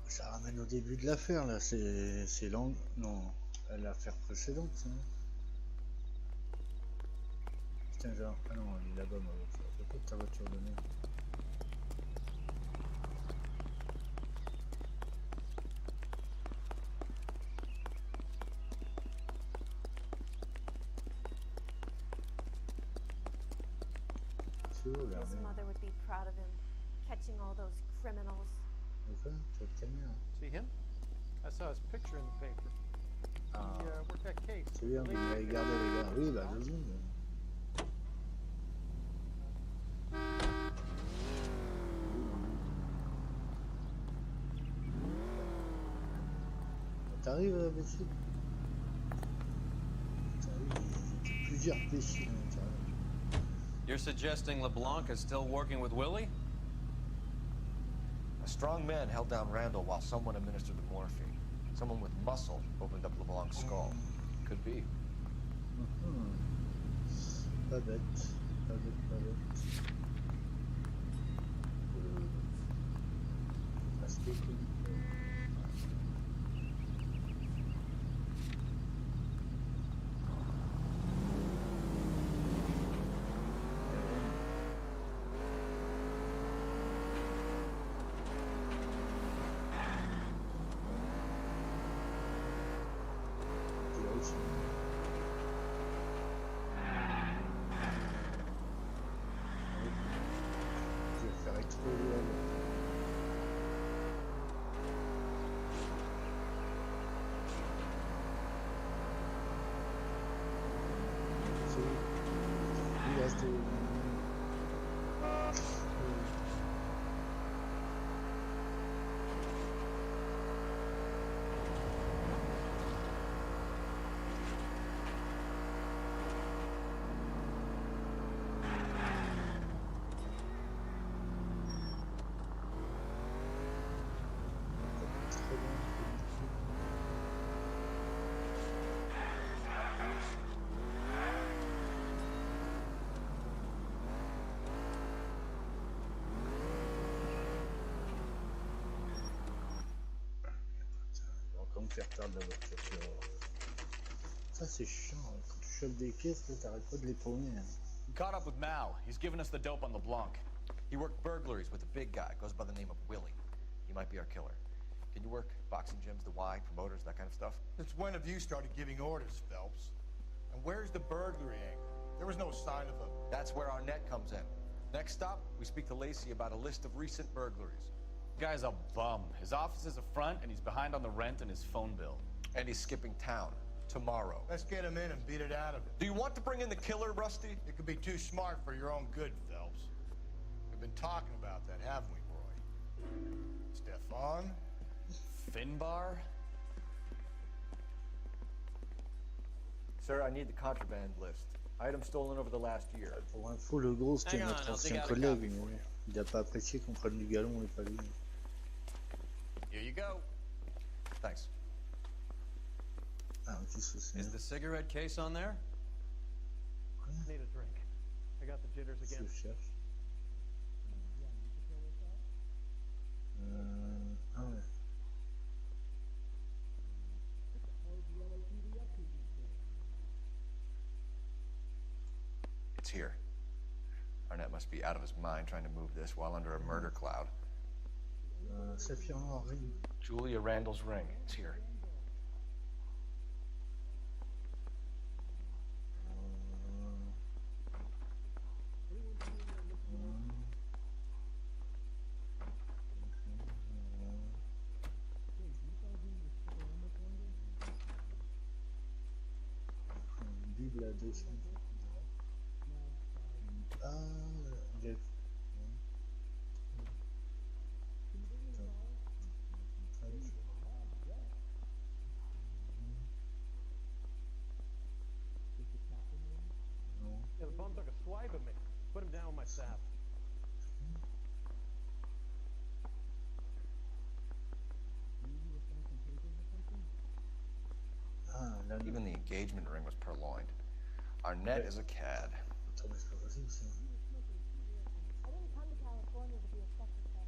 Ça ramène au début de l'affaire là, c'est l'angle. Non, l'affaire précédente ça. Putain, genre. Ah non, il est là-bas ma voiture. C'est quoi ta voiture de merde? His mother would be proud of him, catching all those criminals. See him? I saw his picture in the paper. He worked that case. C'est bien, vous l'avez gardé les gars. Oui, bah vas-y. T'arrives, Bessie? T'arrives, il y a plusieurs péchés. You're suggesting LeBlanc is still working with Willie? A strong man held down Randall while someone administered the morphine. Someone with muscle opened up LeBlanc's skull. Could be. Pas bête, pas bête, pas bête. Restez cool. Me faire perdre la voiture. Ça c'est chiant, quand tu chopes des caisses, t'arrêtes pas de les paumer. We caught up with Mao. He's given us the dope on LeBlanc. He worked burglaries with a big guy, goes by the name of Willie. He might be our killer. Can you work boxing gyms, the Y, promoters, that kind of stuff? Since when have you started giving orders, Phelps? And where's the burglary angle? There was no sign of a... That's where our net comes in. Next stop, we speak to Lacey about a list of recent burglaries. Guy's a bum. His office is a front, and he's behind on the rent and his phone bill. And he's skipping town tomorrow. Let's get him in and beat it out of him. Do you want to bring in the killer, Rusty? You could be too smart for your own good, Phelps. We've been talking about that, haven't we, Roy? Stefan? Finbar? Sir, I need the contraband list. Items stolen over the last year. Pour info, le gros c'était notre ancien collègue, mais il n'a pas apprécié qu'on prenne du galon et pas lui. Here you go. Thanks. Ah, qu'est-ce que c'est? Is the cigarette case on there? Need a drink. I got the jitters again. Je cherche. Ah ouais. It's here. Arnett must be out of his mind trying to move this while under a murder cloud. Sapphire ring. Julia Randall's ring. It's here. Bible à 200. Ah, Jeff. Yeah, the bum took a swipe at me. Put him down with my staff. monitoring was purloined. Arnett is a cad. Attends, mais c'est pas possible ça. I didn't come to California to be a secretary.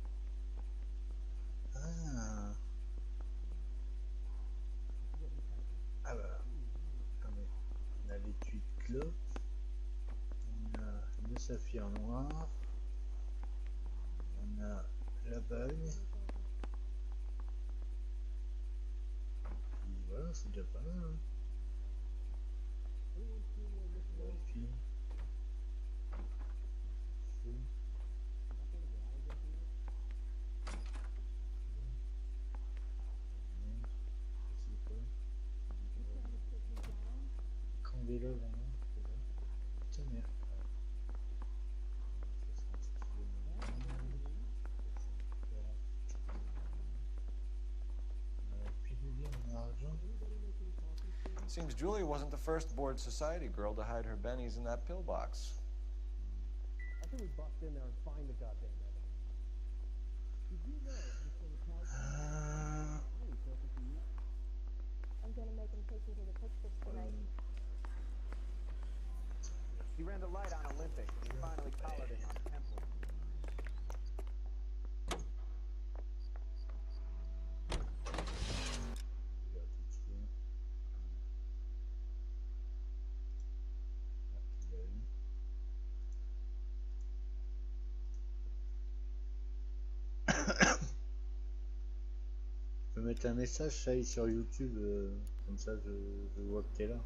Ah. Ah bah. Attendez. On a l'étui de clope. On a le saphir noir. On a la bague. Et voilà, c'est déjà pas mal. Hein. Vérifie. Candélabre, non? Putain, merde. Seems Julia wasn't the first bored society girl to hide her bennies in that pillbox. I think we bust in there and find the goddamn evidence. Did you know this was a town? I'm gonna make him take me to the pictures tonight. He ran the light on Olympic, and he finally collared him on Temple. Je peux mettre un message, ça y est, sur YouTube, comme ça je vois que t'es là.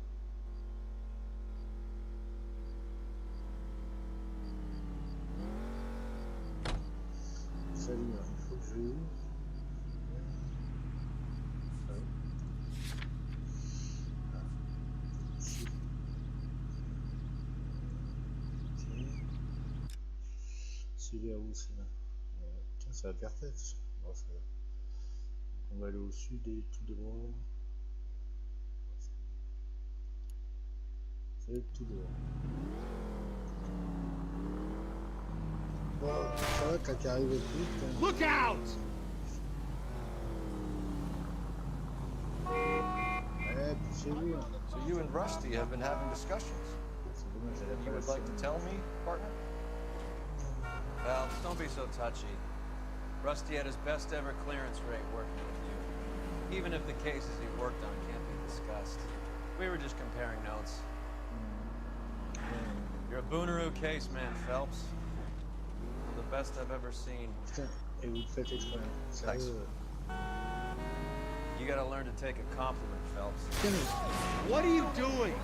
Salut, il faut que je ouvre. C'est vers où c'est là? Tiens, ça va parfait. Bon, ça va. On va aller au sud et tout droit. C'est tout droit. Bon, ça va quand tu arrives au plus. Look out! Ouais, puis c'est lui. So you and Rusty have been having discussions. Anything you would like to tell me, partner? Well, don't be so touchy. Rusty had his best ever clearance rate working with you. Even if the cases he worked on can't be discussed. We were just comparing notes. You're a Booneroo case man, Phelps. One of the best I've ever seen. Putain, et vous le faites exprès. Thanks. You gotta learn to take a compliment, Phelps. What are you doing?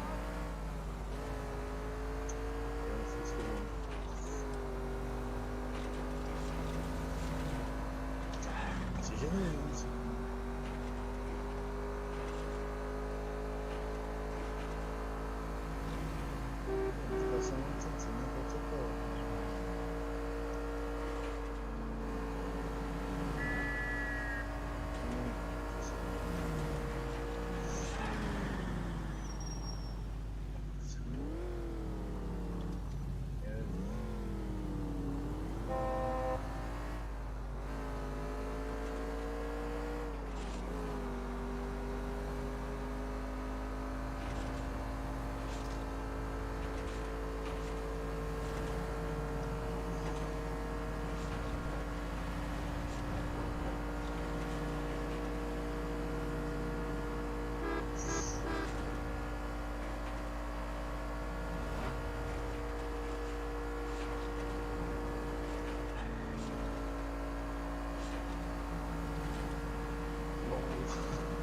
C'est génial. C'est n'importe quoi.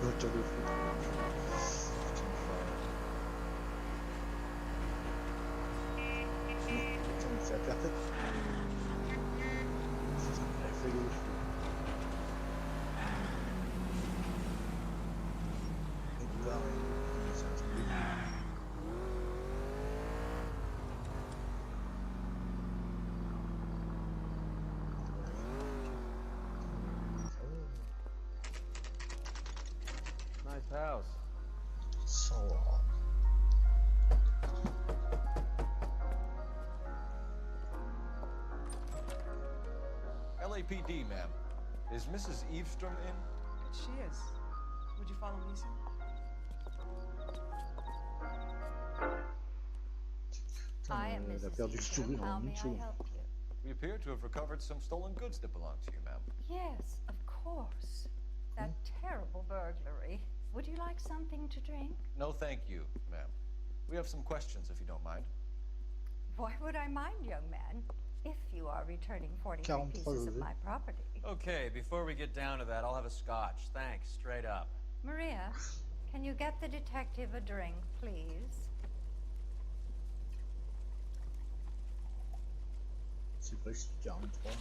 Voiture de foot. Putain, c'est la perfecte. Elle fait le fou. Et pareil, c'est un truc de fou. Nice house. So LAPD, ma'am. Is Mrs. Eavestrom in? She is. Would you follow me, sir? Elle a perdu le sourire en une seconde. We appear to have recovered some stolen goods that belong to you, ma'am. Yes, of course. That terrible burglary. Would you like something to drink? No, thank you, ma'am. We have some questions, if you don't mind. Why would I mind, young man, if you are returning 43 pieces of my property? Okay, before we get down to that, I'll have a scotch. Thanks, straight up. Maria, can you get the detective a drink, please? C'est précis, 43.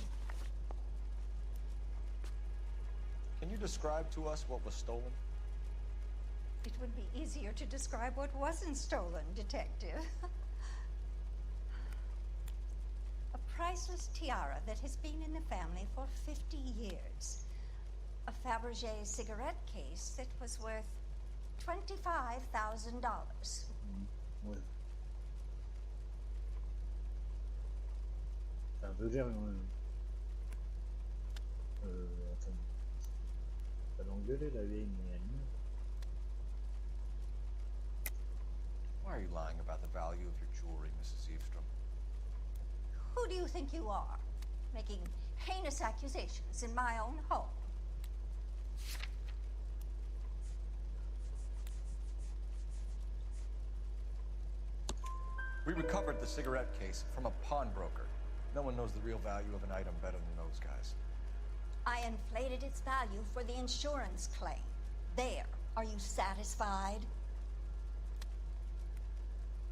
Can you describe to us what was stolen? It would be easier to describe what wasn't stolen, Detective. A priceless tiara that has been in the family for 50 years. A Fabergé cigarette case that was worth $25,000. Ouais. Ça veut dire... attends. Ça l'engueuler la vieille Miami. Why are you lying about the value of your jewelry, Mrs. Eavestrom? Who do you think you are, making heinous accusations in my own home? We recovered the cigarette case from a pawnbroker. No one knows the real value of an item better than those guys. I inflated its value for the insurance claim. There. Are you satisfied?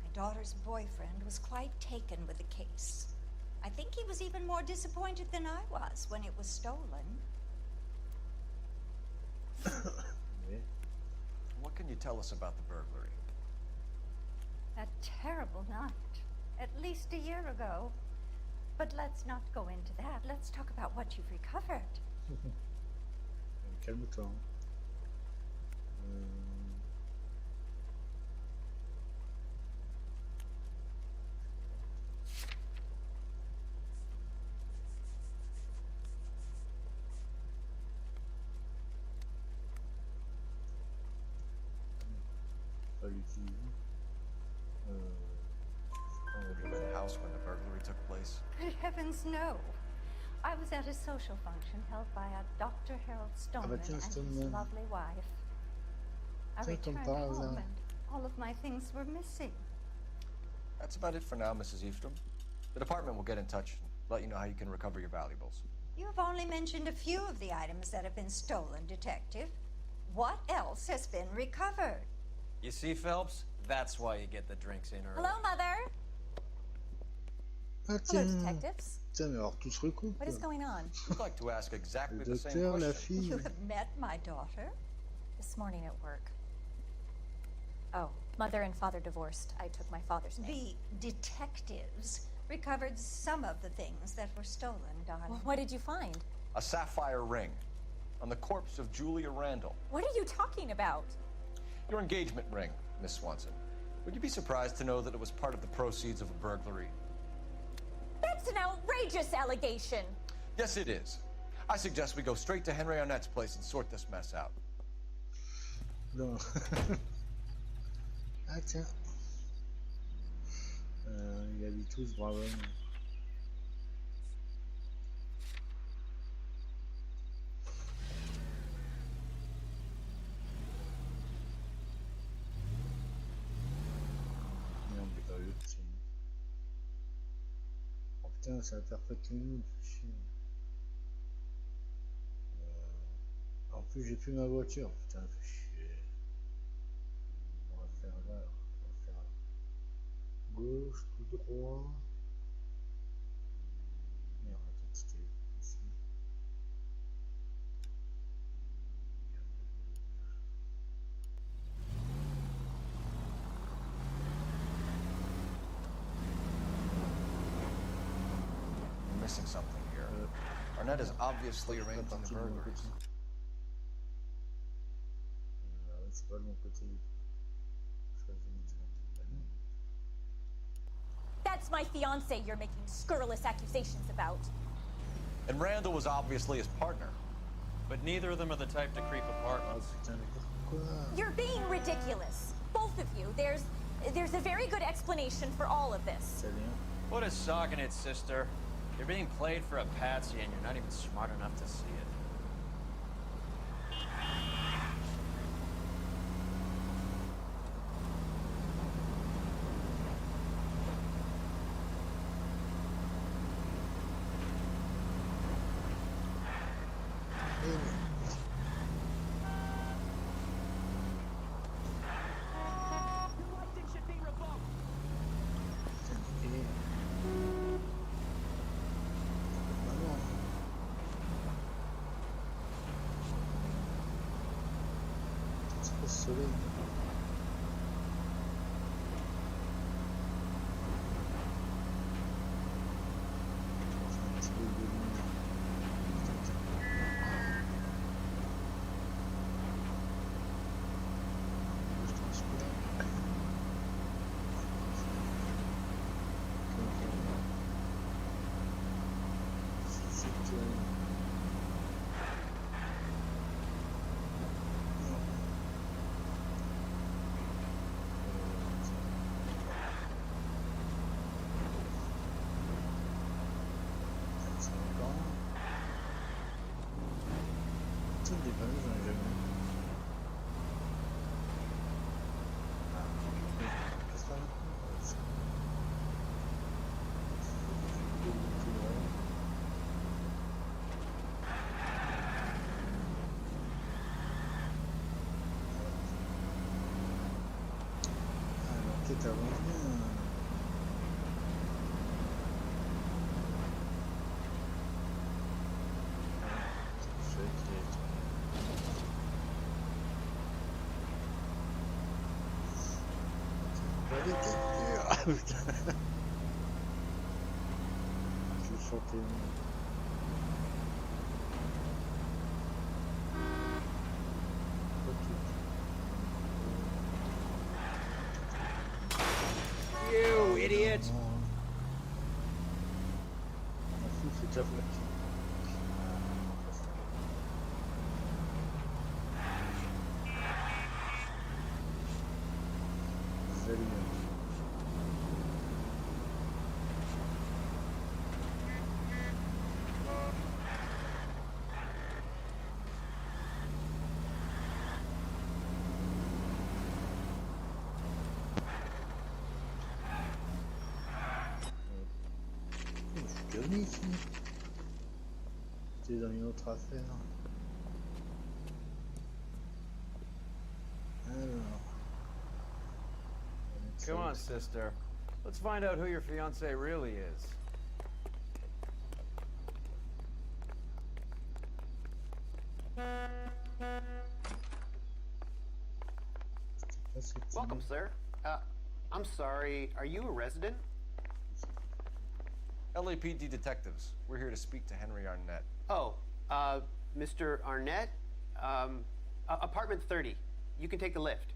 My daughter's boyfriend was quite taken with the case. I think he was even more disappointed than I was when it was stolen. What can you tell us about the burglary? A terrible night. At least a year ago. But let's not go into that. Let's talk about what you've recovered. Calme-toi. Pas l'utiliser. You were in the house when the burglary took place? Good heavens, no. I was at a social function held by a Dr. Harold Stoneman and his lovely wife. I returned home and all of my things were missing. That's about it for now, Mrs. Eavestrom. The department will get in touch and let you know how you can recover your valuables. You've only mentioned a few of the items that have been stolen, Detective. What else has been recovered? You see, Phelps? That's why you get the drinks in early. Hello, Mother. Ah, hello, detectives. Tiens, mais alors tout se recoupe. What is going on? We'd like to ask exactly Le the same docteur, la question. fille. You have met my daughter? This morning at work. Oh, Mother and Father divorced. I took my father's name. The detectives recovered some of the things that were stolen, darling. Well, what did you find? A sapphire ring on the corpse of Julia Randall. What are you talking about? Your engagement ring, Miss Swanson. Would you be surprised to know that it was part of the proceeds of a burglary? That's an outrageous allegation. Yes, it is. I suggest we go straight to Henry Arnett's place and sort this mess out. Non. Ah tiens. Il a dit tous bravo. Non, j'ai pas vu. Oh putain, ça va faire pas tout le monde. En plus, j'ai plus ma voiture. Putain, fait chier. On va faire là. On va faire gauche, tout droit. Merde, attends, c'était ici. We're missing something here. Arnett is obviously arranging the burglaries. C'est pas de mon côté. That's my fiance you're making scurrilous accusations about. And Randall was obviously his partner. But neither of them are the type to creep apart. You're being ridiculous. Both of you. There's a very good explanation for all of this. What a sock in it, sister. You're being played for a patsy and you're not even smart enough to see it. Soleil. Peut-être avant bien. Ah putain. Je vais chanter. You idiot! C'est déjà fait. Ici. J'étais dans une autre affaire. Alors. Come on, sister. Let's find out who your fiancé really is. Welcome, sir. I'm sorry, are you a resident? LAPD detectives. We're here to speak to Henry Arnett. Oh, Mr. Arnett? Apartment 30. You can take the lift.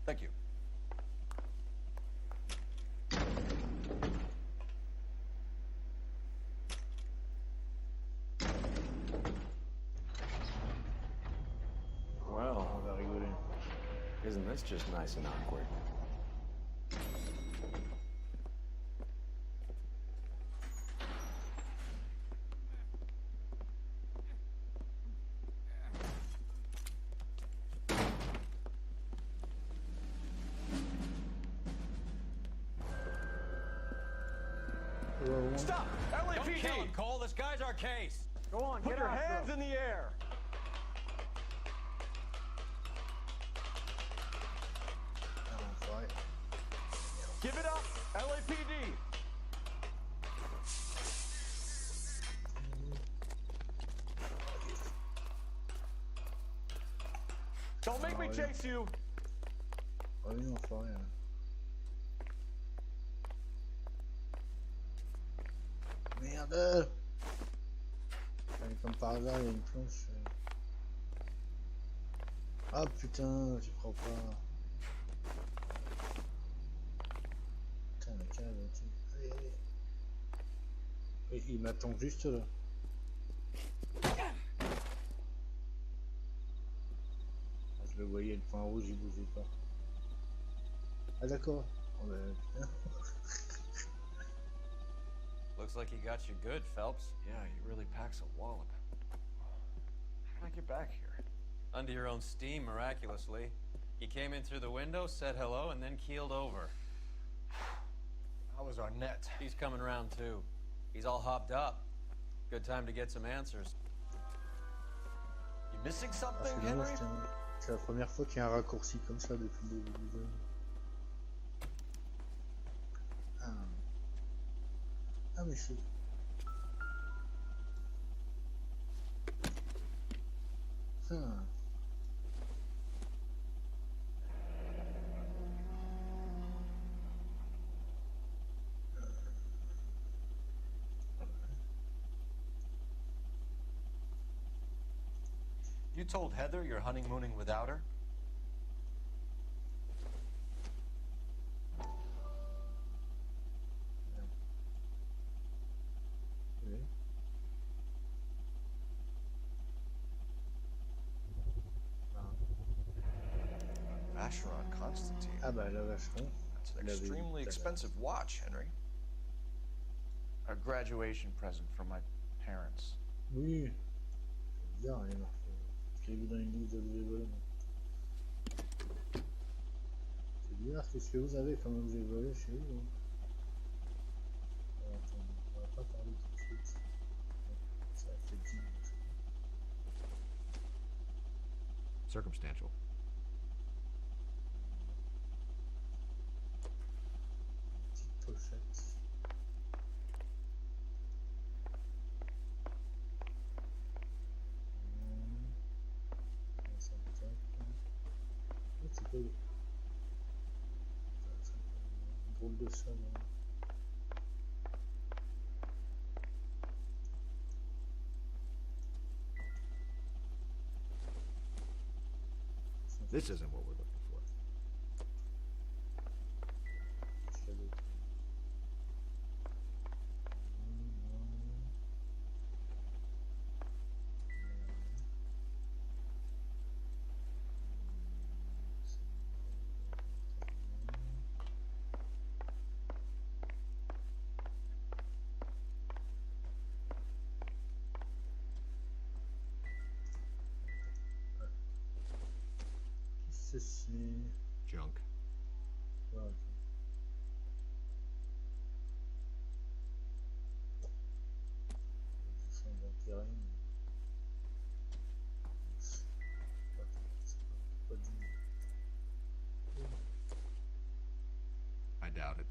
Thank you. Well, isn't this just nice and awkward? Stop! LAPD! Don't kill him, Cole. This guy's our case. Go on, Put your hands in the air! Give it up, LAPD! Don't make me chase you! Oh oui, on fait rien. Merde! Comme par hasard, il y a une planche. Ah putain, j'y crois pas. Putain, la cave, allez, allez. Et il m'attend juste là. Je le voyais, le point rouge, il bougeait pas. Ah d'accord. Oh, bah, putain. Looks like he got you good, Phelps. Yeah, he really packs a wallop. How did I get back here? Under your own steam, miraculously. He came in through the window, said hello, and then keeled over. How was Arnett? He's coming around, too. He's all hopped up. Good time to get some answers. You missing something, Henry? C'est la première fois qu'il y a un raccourci comme ça depuis le début du jeu. Ah mais c'est... You told Heather you're honeymooning without her? Vacheron Constantine. Ah bah la Vacheron. That's an extremely expensive watch, Henry. A graduation present from my parents. Oui. C'est bizarre, il est marqué. Je l'ai vu dans une liste d'objets volés. C'est bizarre, qu'est-ce que vous avez comme objet volé chez vous hein? Attends, on va pas parler tout de suite. Ça fait 10 minutes. Circumstantial. Petite pochette. C'est quoi un drôle de sol hein. This isn't what we're looking for. Ceci. Junk. Ouais, ok. Ils sont d'intérêt, mais... C'est pas du... I doubt it.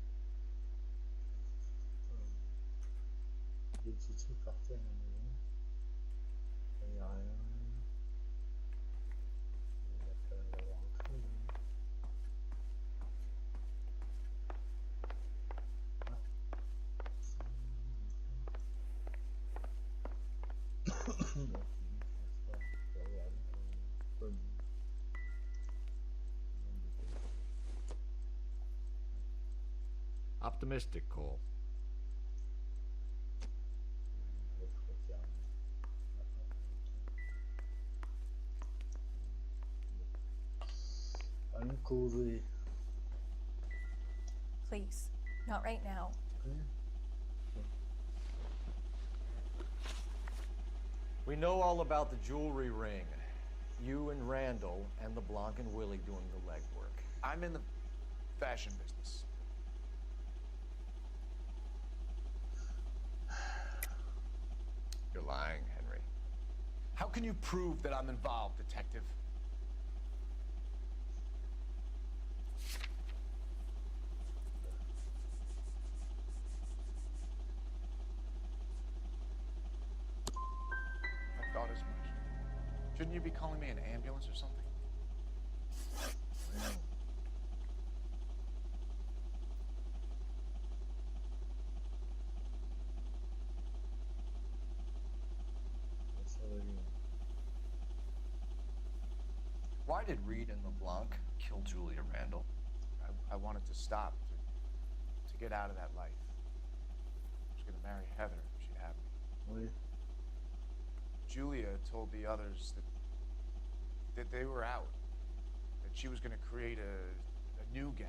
Des petits trucs par terre à la maison. Il n'y a rien. Il va quand même y avoir un truc. Optimistic, Cole. Please, not right now. We know all about the jewelry ring. You and Randall and LeBlanc and Willie doing the legwork. I'm in the fashion business. You're lying, Henry. How can you prove that I'm involved, Detective? I thought as much. Shouldn't you be calling me an ambulance or something? Why did Reed and LeBlanc kill Julia Randall? I wanted to stop, to get out of that life. I was gonna marry Heather if she'd have me. Oui. Julia told the others that they were out, that she was gonna create a new gang.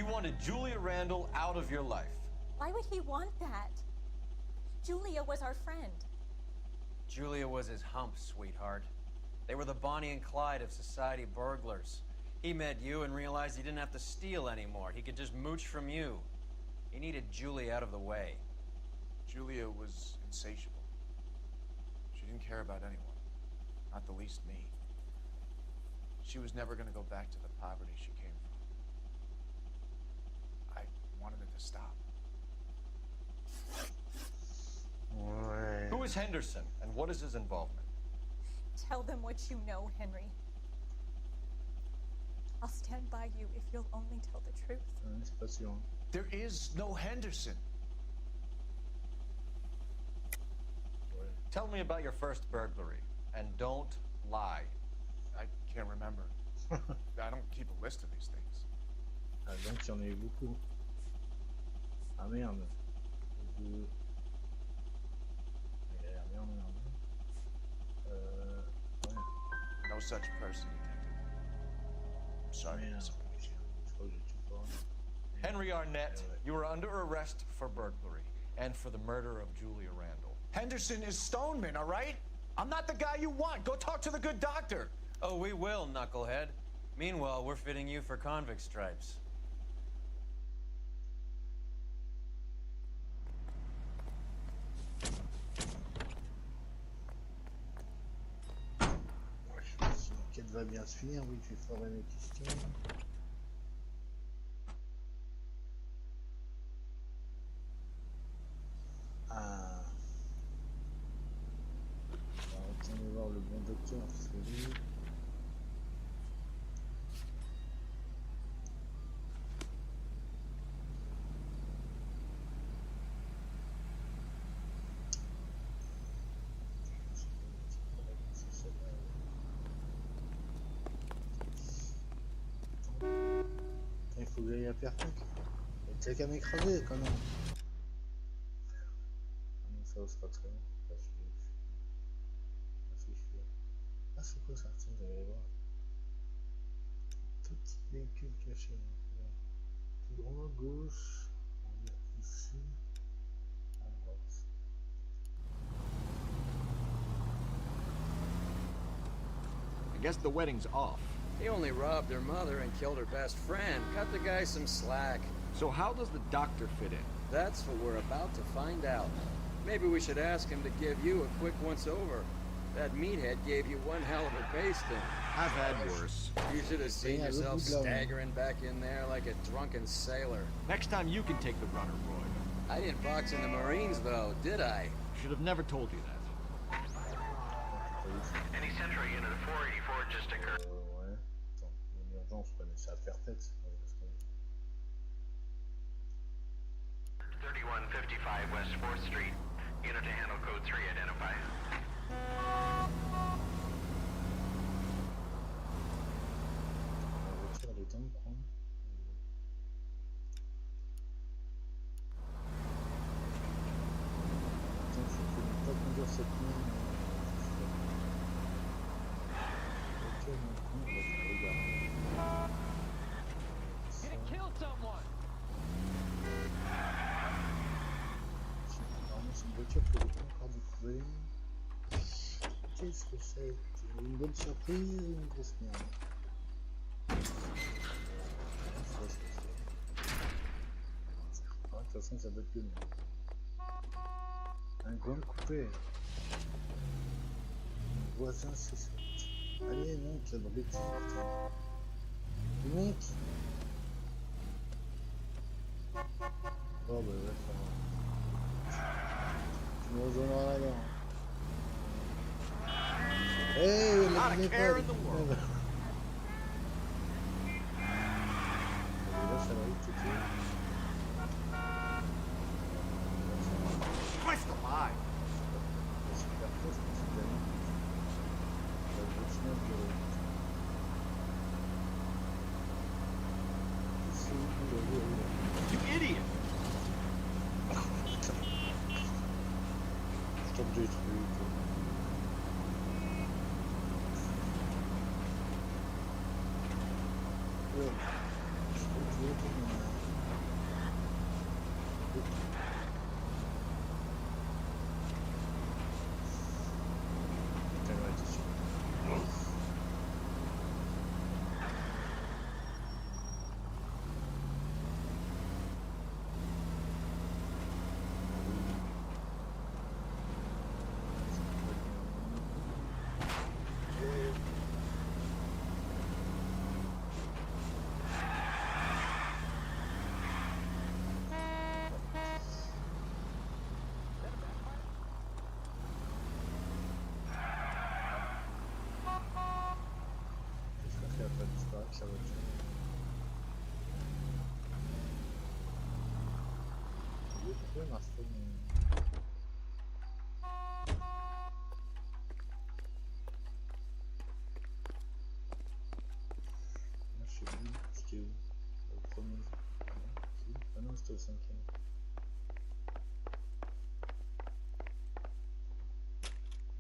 He wanted Julia Randall out of your life. Why would he want that? Julia was our friend. Julia was his hump, sweetheart. They were the Bonnie and Clyde of society burglars. He met you and realized he didn't have to steal anymore. He could just mooch from you. He needed Julia out of the way. Julia was insatiable. She didn't care about anyone, not the least me. She was never going to go back to the poverty she came from. I wanted it to stop. Who is Henderson, and what is his involvement? Tell them what you know, Henry. I'll stand by you if you'll only tell the truth. There is no Henderson. Tell me about your first burglary, and don't lie. I can't remember. I don't keep a list of these things. Ah, donc il y en a eu beaucoup. Ah merde. Ouais. No such person, detective. I'm sorry to disappoint you. Henry Arnett, you are under arrest for burglary and for the murder of Julia Randall. Henderson is Stoneman, all right? I'm not the guy you want. Go talk to the good doctor. Oh, we will, knucklehead. Meanwhile, we're fitting you for convict stripes. L'enquête va bien se finir, oui, tu feras mes questions. Ah. On va retourner voir le bon docteur, c'est lui. Il faut que j'aille à Perfect. T'as qu'à m'écraser quand même. Ça sera très bon. Ah, c'est quoi ça? Tiens, vous allez voir. Petit véhicule caché. Tout droit, gauche. On va ici. À droite. I guess the wedding's off. He only robbed her mother and killed her best friend. Cut the guy some slack. So how does the doctor fit in? That's what we're about to find out. Maybe we should ask him to give you a quick once-over. That meathead gave you one hell of a pasting. I've had worse. You should have seen yourself staggering back in there like a drunken sailor. Next time you can take the runner, Roy. I didn't box in the Marines, though, did I? Should have never told you that. Any Central Unit 484 just occurred. Ouais. Attends, il y a une urgence, je connais ça à faire tête. 3155 West 4th Street. Unit to handle code 3, identify. La voiture, elle est temps de prendre. Attends, faut que je ne pas conduire cette nuit. Ok, maintenant, on va faire le gars. Did it kill someone? C'est une voiture que je n'ai pas encore découvert. Qu'est-ce que c'est? Une bonne surprise ou une grosse merde? De toute façon, ça doit être le mien. Un grand coupé. Mon voisin, c'est ça. Allez, monte, la bêtise, putain. Monte. Oh, bah, ouais, ça va. Tu me rejoindras là-bas. Hey, Not a care in the world. Là, ça va vite, tout de suite. Christ alive! Super fort, c'est bien. Ça va continuer à durer. You idiot! Je tombe des trucs. Ouais. Je trouve que Ça va être... pourquoi il marche pas je sais plus, c'était où? Le premier. Ah non, c'était au 5e.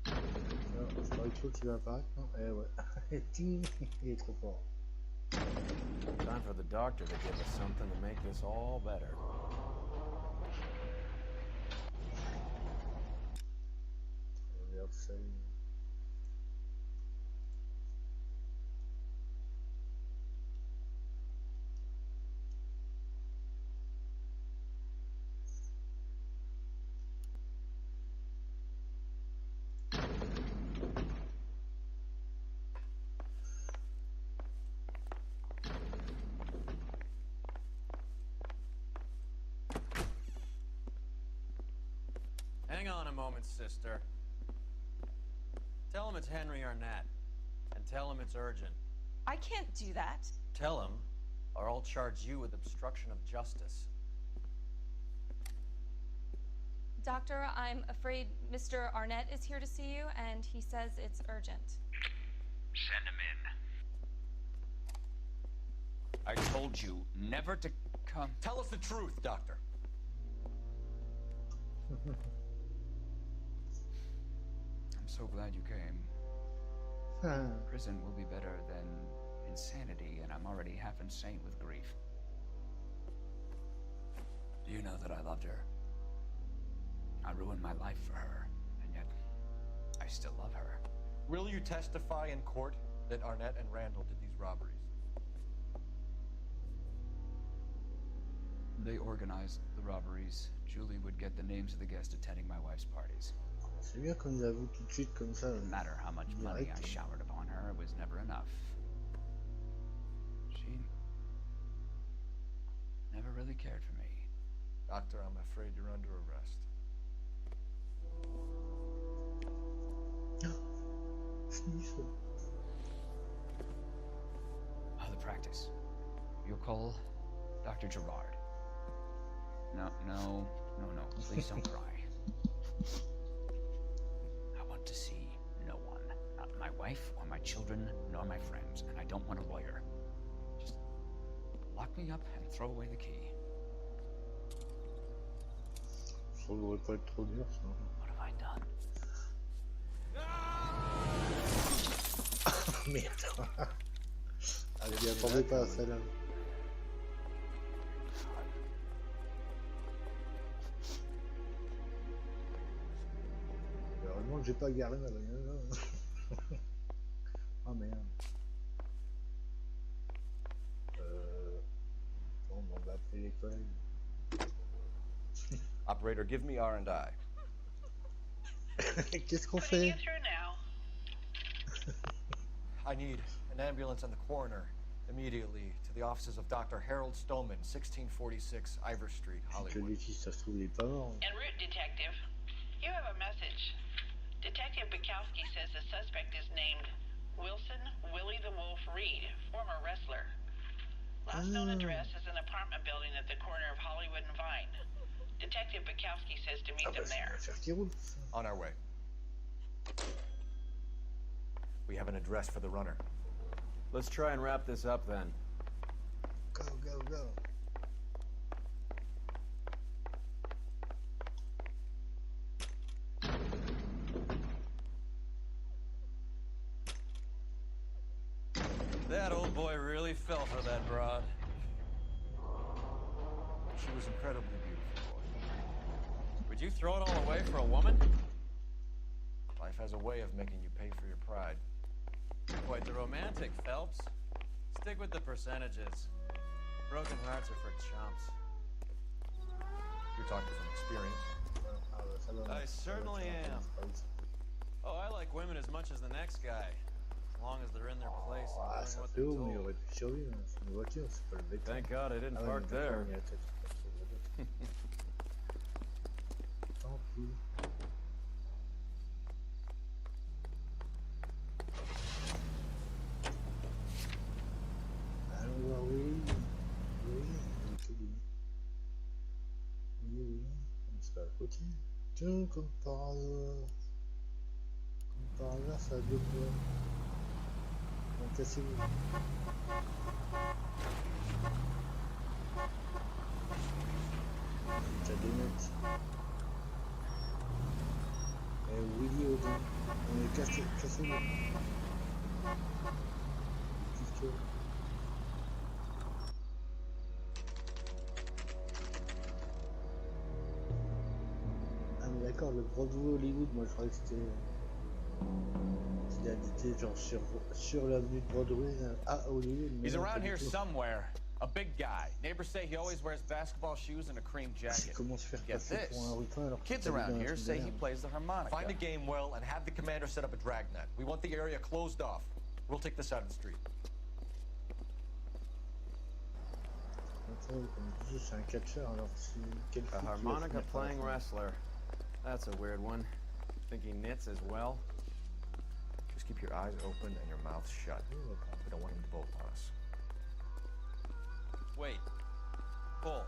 Je crois que l'autre il va apparaître, non? Eh ouais. Il est trop fort. Time for the doctor to give us something to make this all better. Regarde ça. Hang on a moment, sister. Tell him it's Henry Arnett, and tell him it's urgent. I can't do that. Tell him, or I'll charge you with obstruction of justice. Doctor, I'm afraid Mr. Arnett is here to see you, and he says it's urgent. Send him in. I told you never to come. Tell us the truth, Doctor. I'm so glad you came. Prison will be better than insanity, and I'm already half insane with grief. Do you know that I loved her? I ruined my life for her, and yet I still love her. Will you testify in court that Arnett and Randall did these robberies? They organized the robberies. Julie would get the names of the guests attending my wife's parties. C'est bien qu'on nous avoue tout de suite comme ça. No matter how much money I showered upon her, it was never enough. She never really cared for me. Doctor, I'm afraid you're under arrest. The practice. You'll call Dr. Gerard. No, please don't cry. I want to see no one. Not my wife, or my children, nor my friends. And I don't want a lawyer. Just lock me up and throw away the key. Ça devrait pas être trop dur, ça. What have I done? Merde. Ah, je m'y attendais pas à celle-là. Heureusement que j'ai pas garé ma bagnole. Oh merde. Bon, on va appeler les collègues. Operator, give me R&I. Qu'est-ce qu'on fait? I need an ambulance and the coroner immediately to the offices of Dr. Harold Stoneman, 1646 Ivor Street, Hollywood. Ça se trouve, il est pas mort. En route, detective. You have a message. Detective Bukowski says the suspect is named Wilson Willie the Wolf Reed, former wrestler. Last known address is an apartment building at the corner of Hollywood and Vine. Detective Bukowski says to meet them there. On our way. We have an address for the runner. Let's try and wrap this up then. Go, go, go. That old boy really fell for that broad. She was incredibly beautiful, boy. you throw it all away for a woman? Life has a way of making you pay for your pride. Quite the romantic, Phelps. Stick with the percentages. Broken hearts are for chumps. You're talking from experience. I certainly am. Oh, I like women as much as the next guy. As long as they're in their place and doing what they're told. Thank God I didn't park there. Tiens, comme par hasard, ça a deux points. Donc, cassez-vous. T'as des notes. Willy Odin. On est cassez-vous. D'accord, le Broadway Hollywood, moi je croyais que c'était qu'il habitait genre sur l'avenue de Broadway à Hollywood. He's around here somewhere. A big guy. Neighbors say he always wears basketball shoes and a cream jacket. Get this. Kids around here say he plays the harmonica. Find a game well and have the commander set up a dragnet. We want the area closed off. We'll take this out of the street. A harmonica playing wrestler. That's a weird one. Think he knits as well? Just keep your eyes open and your mouth shut. We don't want him to bolt on us. Wait. Pull.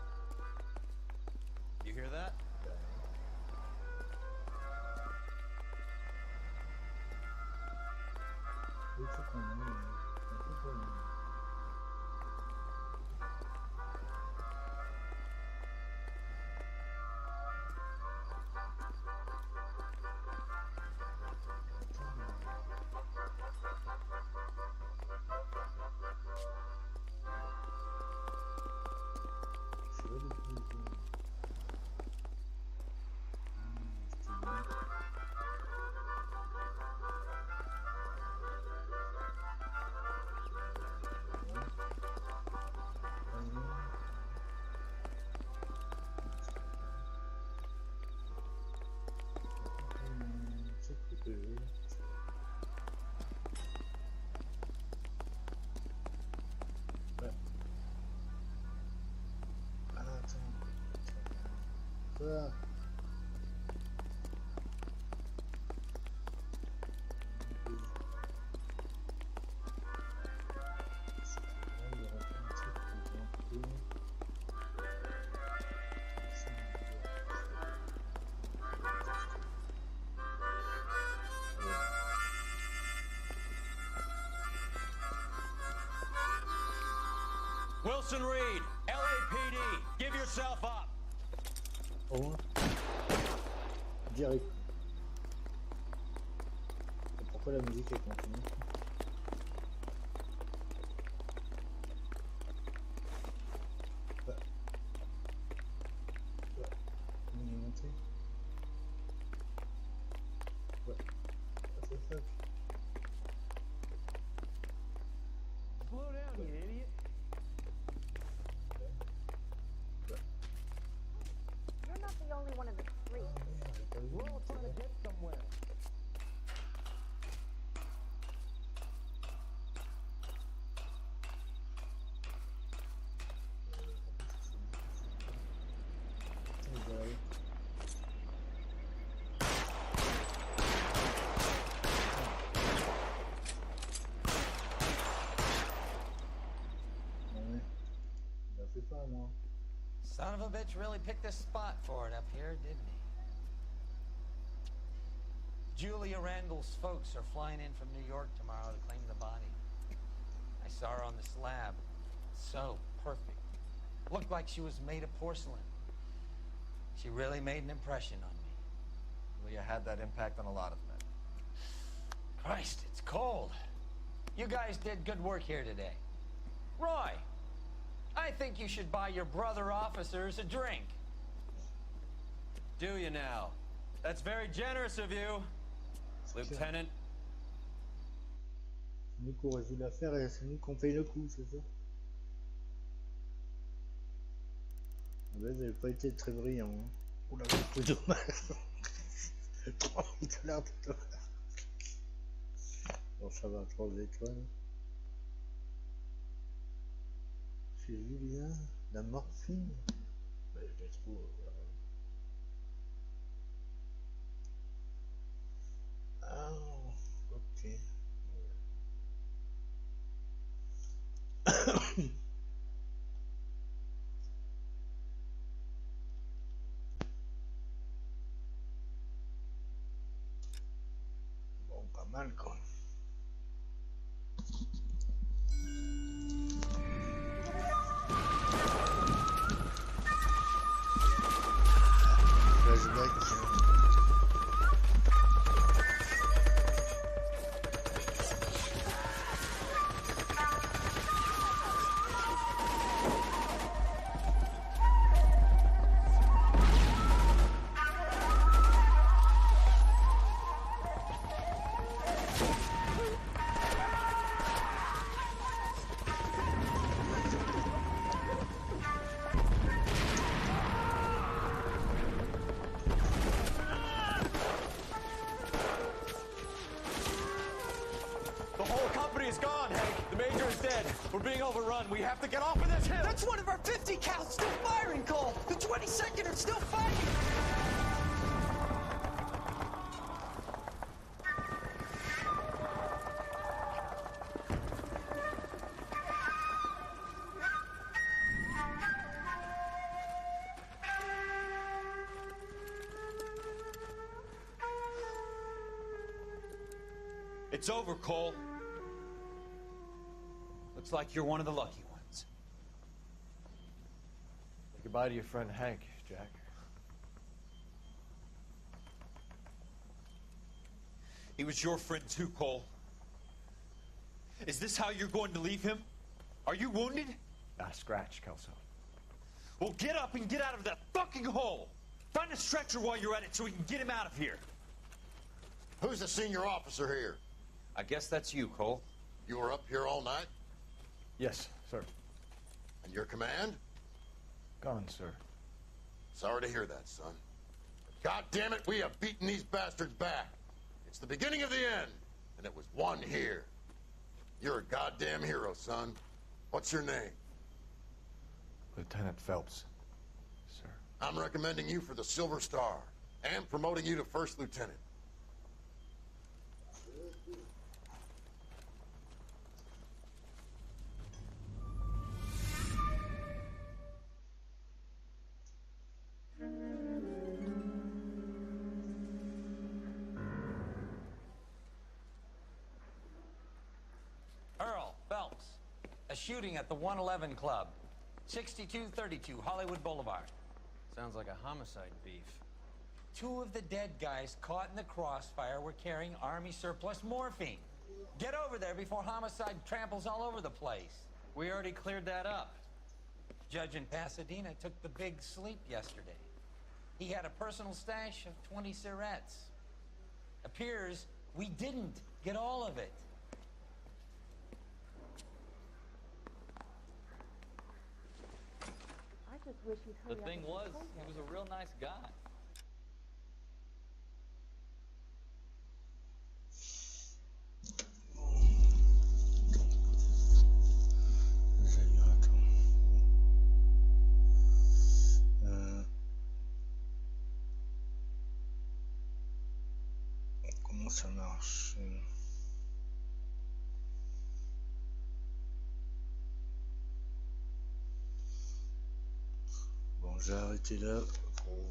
You hear that? Wilson Reed, LAPD, give yourself up. Oh. Direct. Et pourquoi la musique est continue? On est monté. Ouais. C'est ça. Slow down, you idiot. You're not the only one in the street. We're all trying to get somewhere. Son of a bitch really picked a spot for it up here, didn't he? Julia Randall's folks are flying in from New York tomorrow to claim the body. I saw her on the slab. So perfect. Looked like she was made of porcelain. She really made an impression on me. Julia had that impact on a lot of men. Christ, it's cold. You guys did good work here today. Roy, I think you should buy your brother officers a drink. Do you now? That's very generous of you, Lieutenant. C'est nous qu'on résout l'affaire et c'est nous qu'on paye le coup, c'est ça? Vous n'avez pas été très brillant. Hein. Oh là là, c'est dommage. 3 $, de dommage. Bon, ça va, 3 étoiles. Chez Julien, la morphine. Ben, je l'ai trop. Ah, ok. Bon, pas mal quoi. Flashback. We're being overrun. We have to get off of this hill. That's one of our 50 cals still firing, Cole. The 22nd are still fighting. It's over, Cole. Looks like you're one of the lucky ones. Say goodbye to your friend Hank, Jack. He was your friend too, Cole. Is this how you're going to leave him? Are you wounded? Ah, scratch, Kelso. Well, get up and get out of that fucking hole. Find a stretcher while you're at it so we can get him out of here. Who's the senior officer here? I guess that's you, Cole. You were up here all night? Yes, sir. And your command? Gone, sir. Sorry to hear that, son. God damn it, we have beaten these bastards back. It's the beginning of the end, and it was one here. You're a goddamn hero, son. What's your name? Lieutenant Phelps, sir. I'm recommending you for the Silver Star and promoting you to First Lieutenant. A shooting at the 111 Club, 6232 Hollywood Boulevard. Sounds like a homicide beef. 2 of the dead guys caught in the crossfire were carrying Army surplus morphine. Get over there before homicide tramples all over the place. We already cleared that up. Judge in Pasadena took the big sleep yesterday. He had a personal stash of 20 cigarettes. Appears we didn't get all of it. The thing was, he was a real nice guy. Comment ça marche? Bon, j'ai arrêté là pour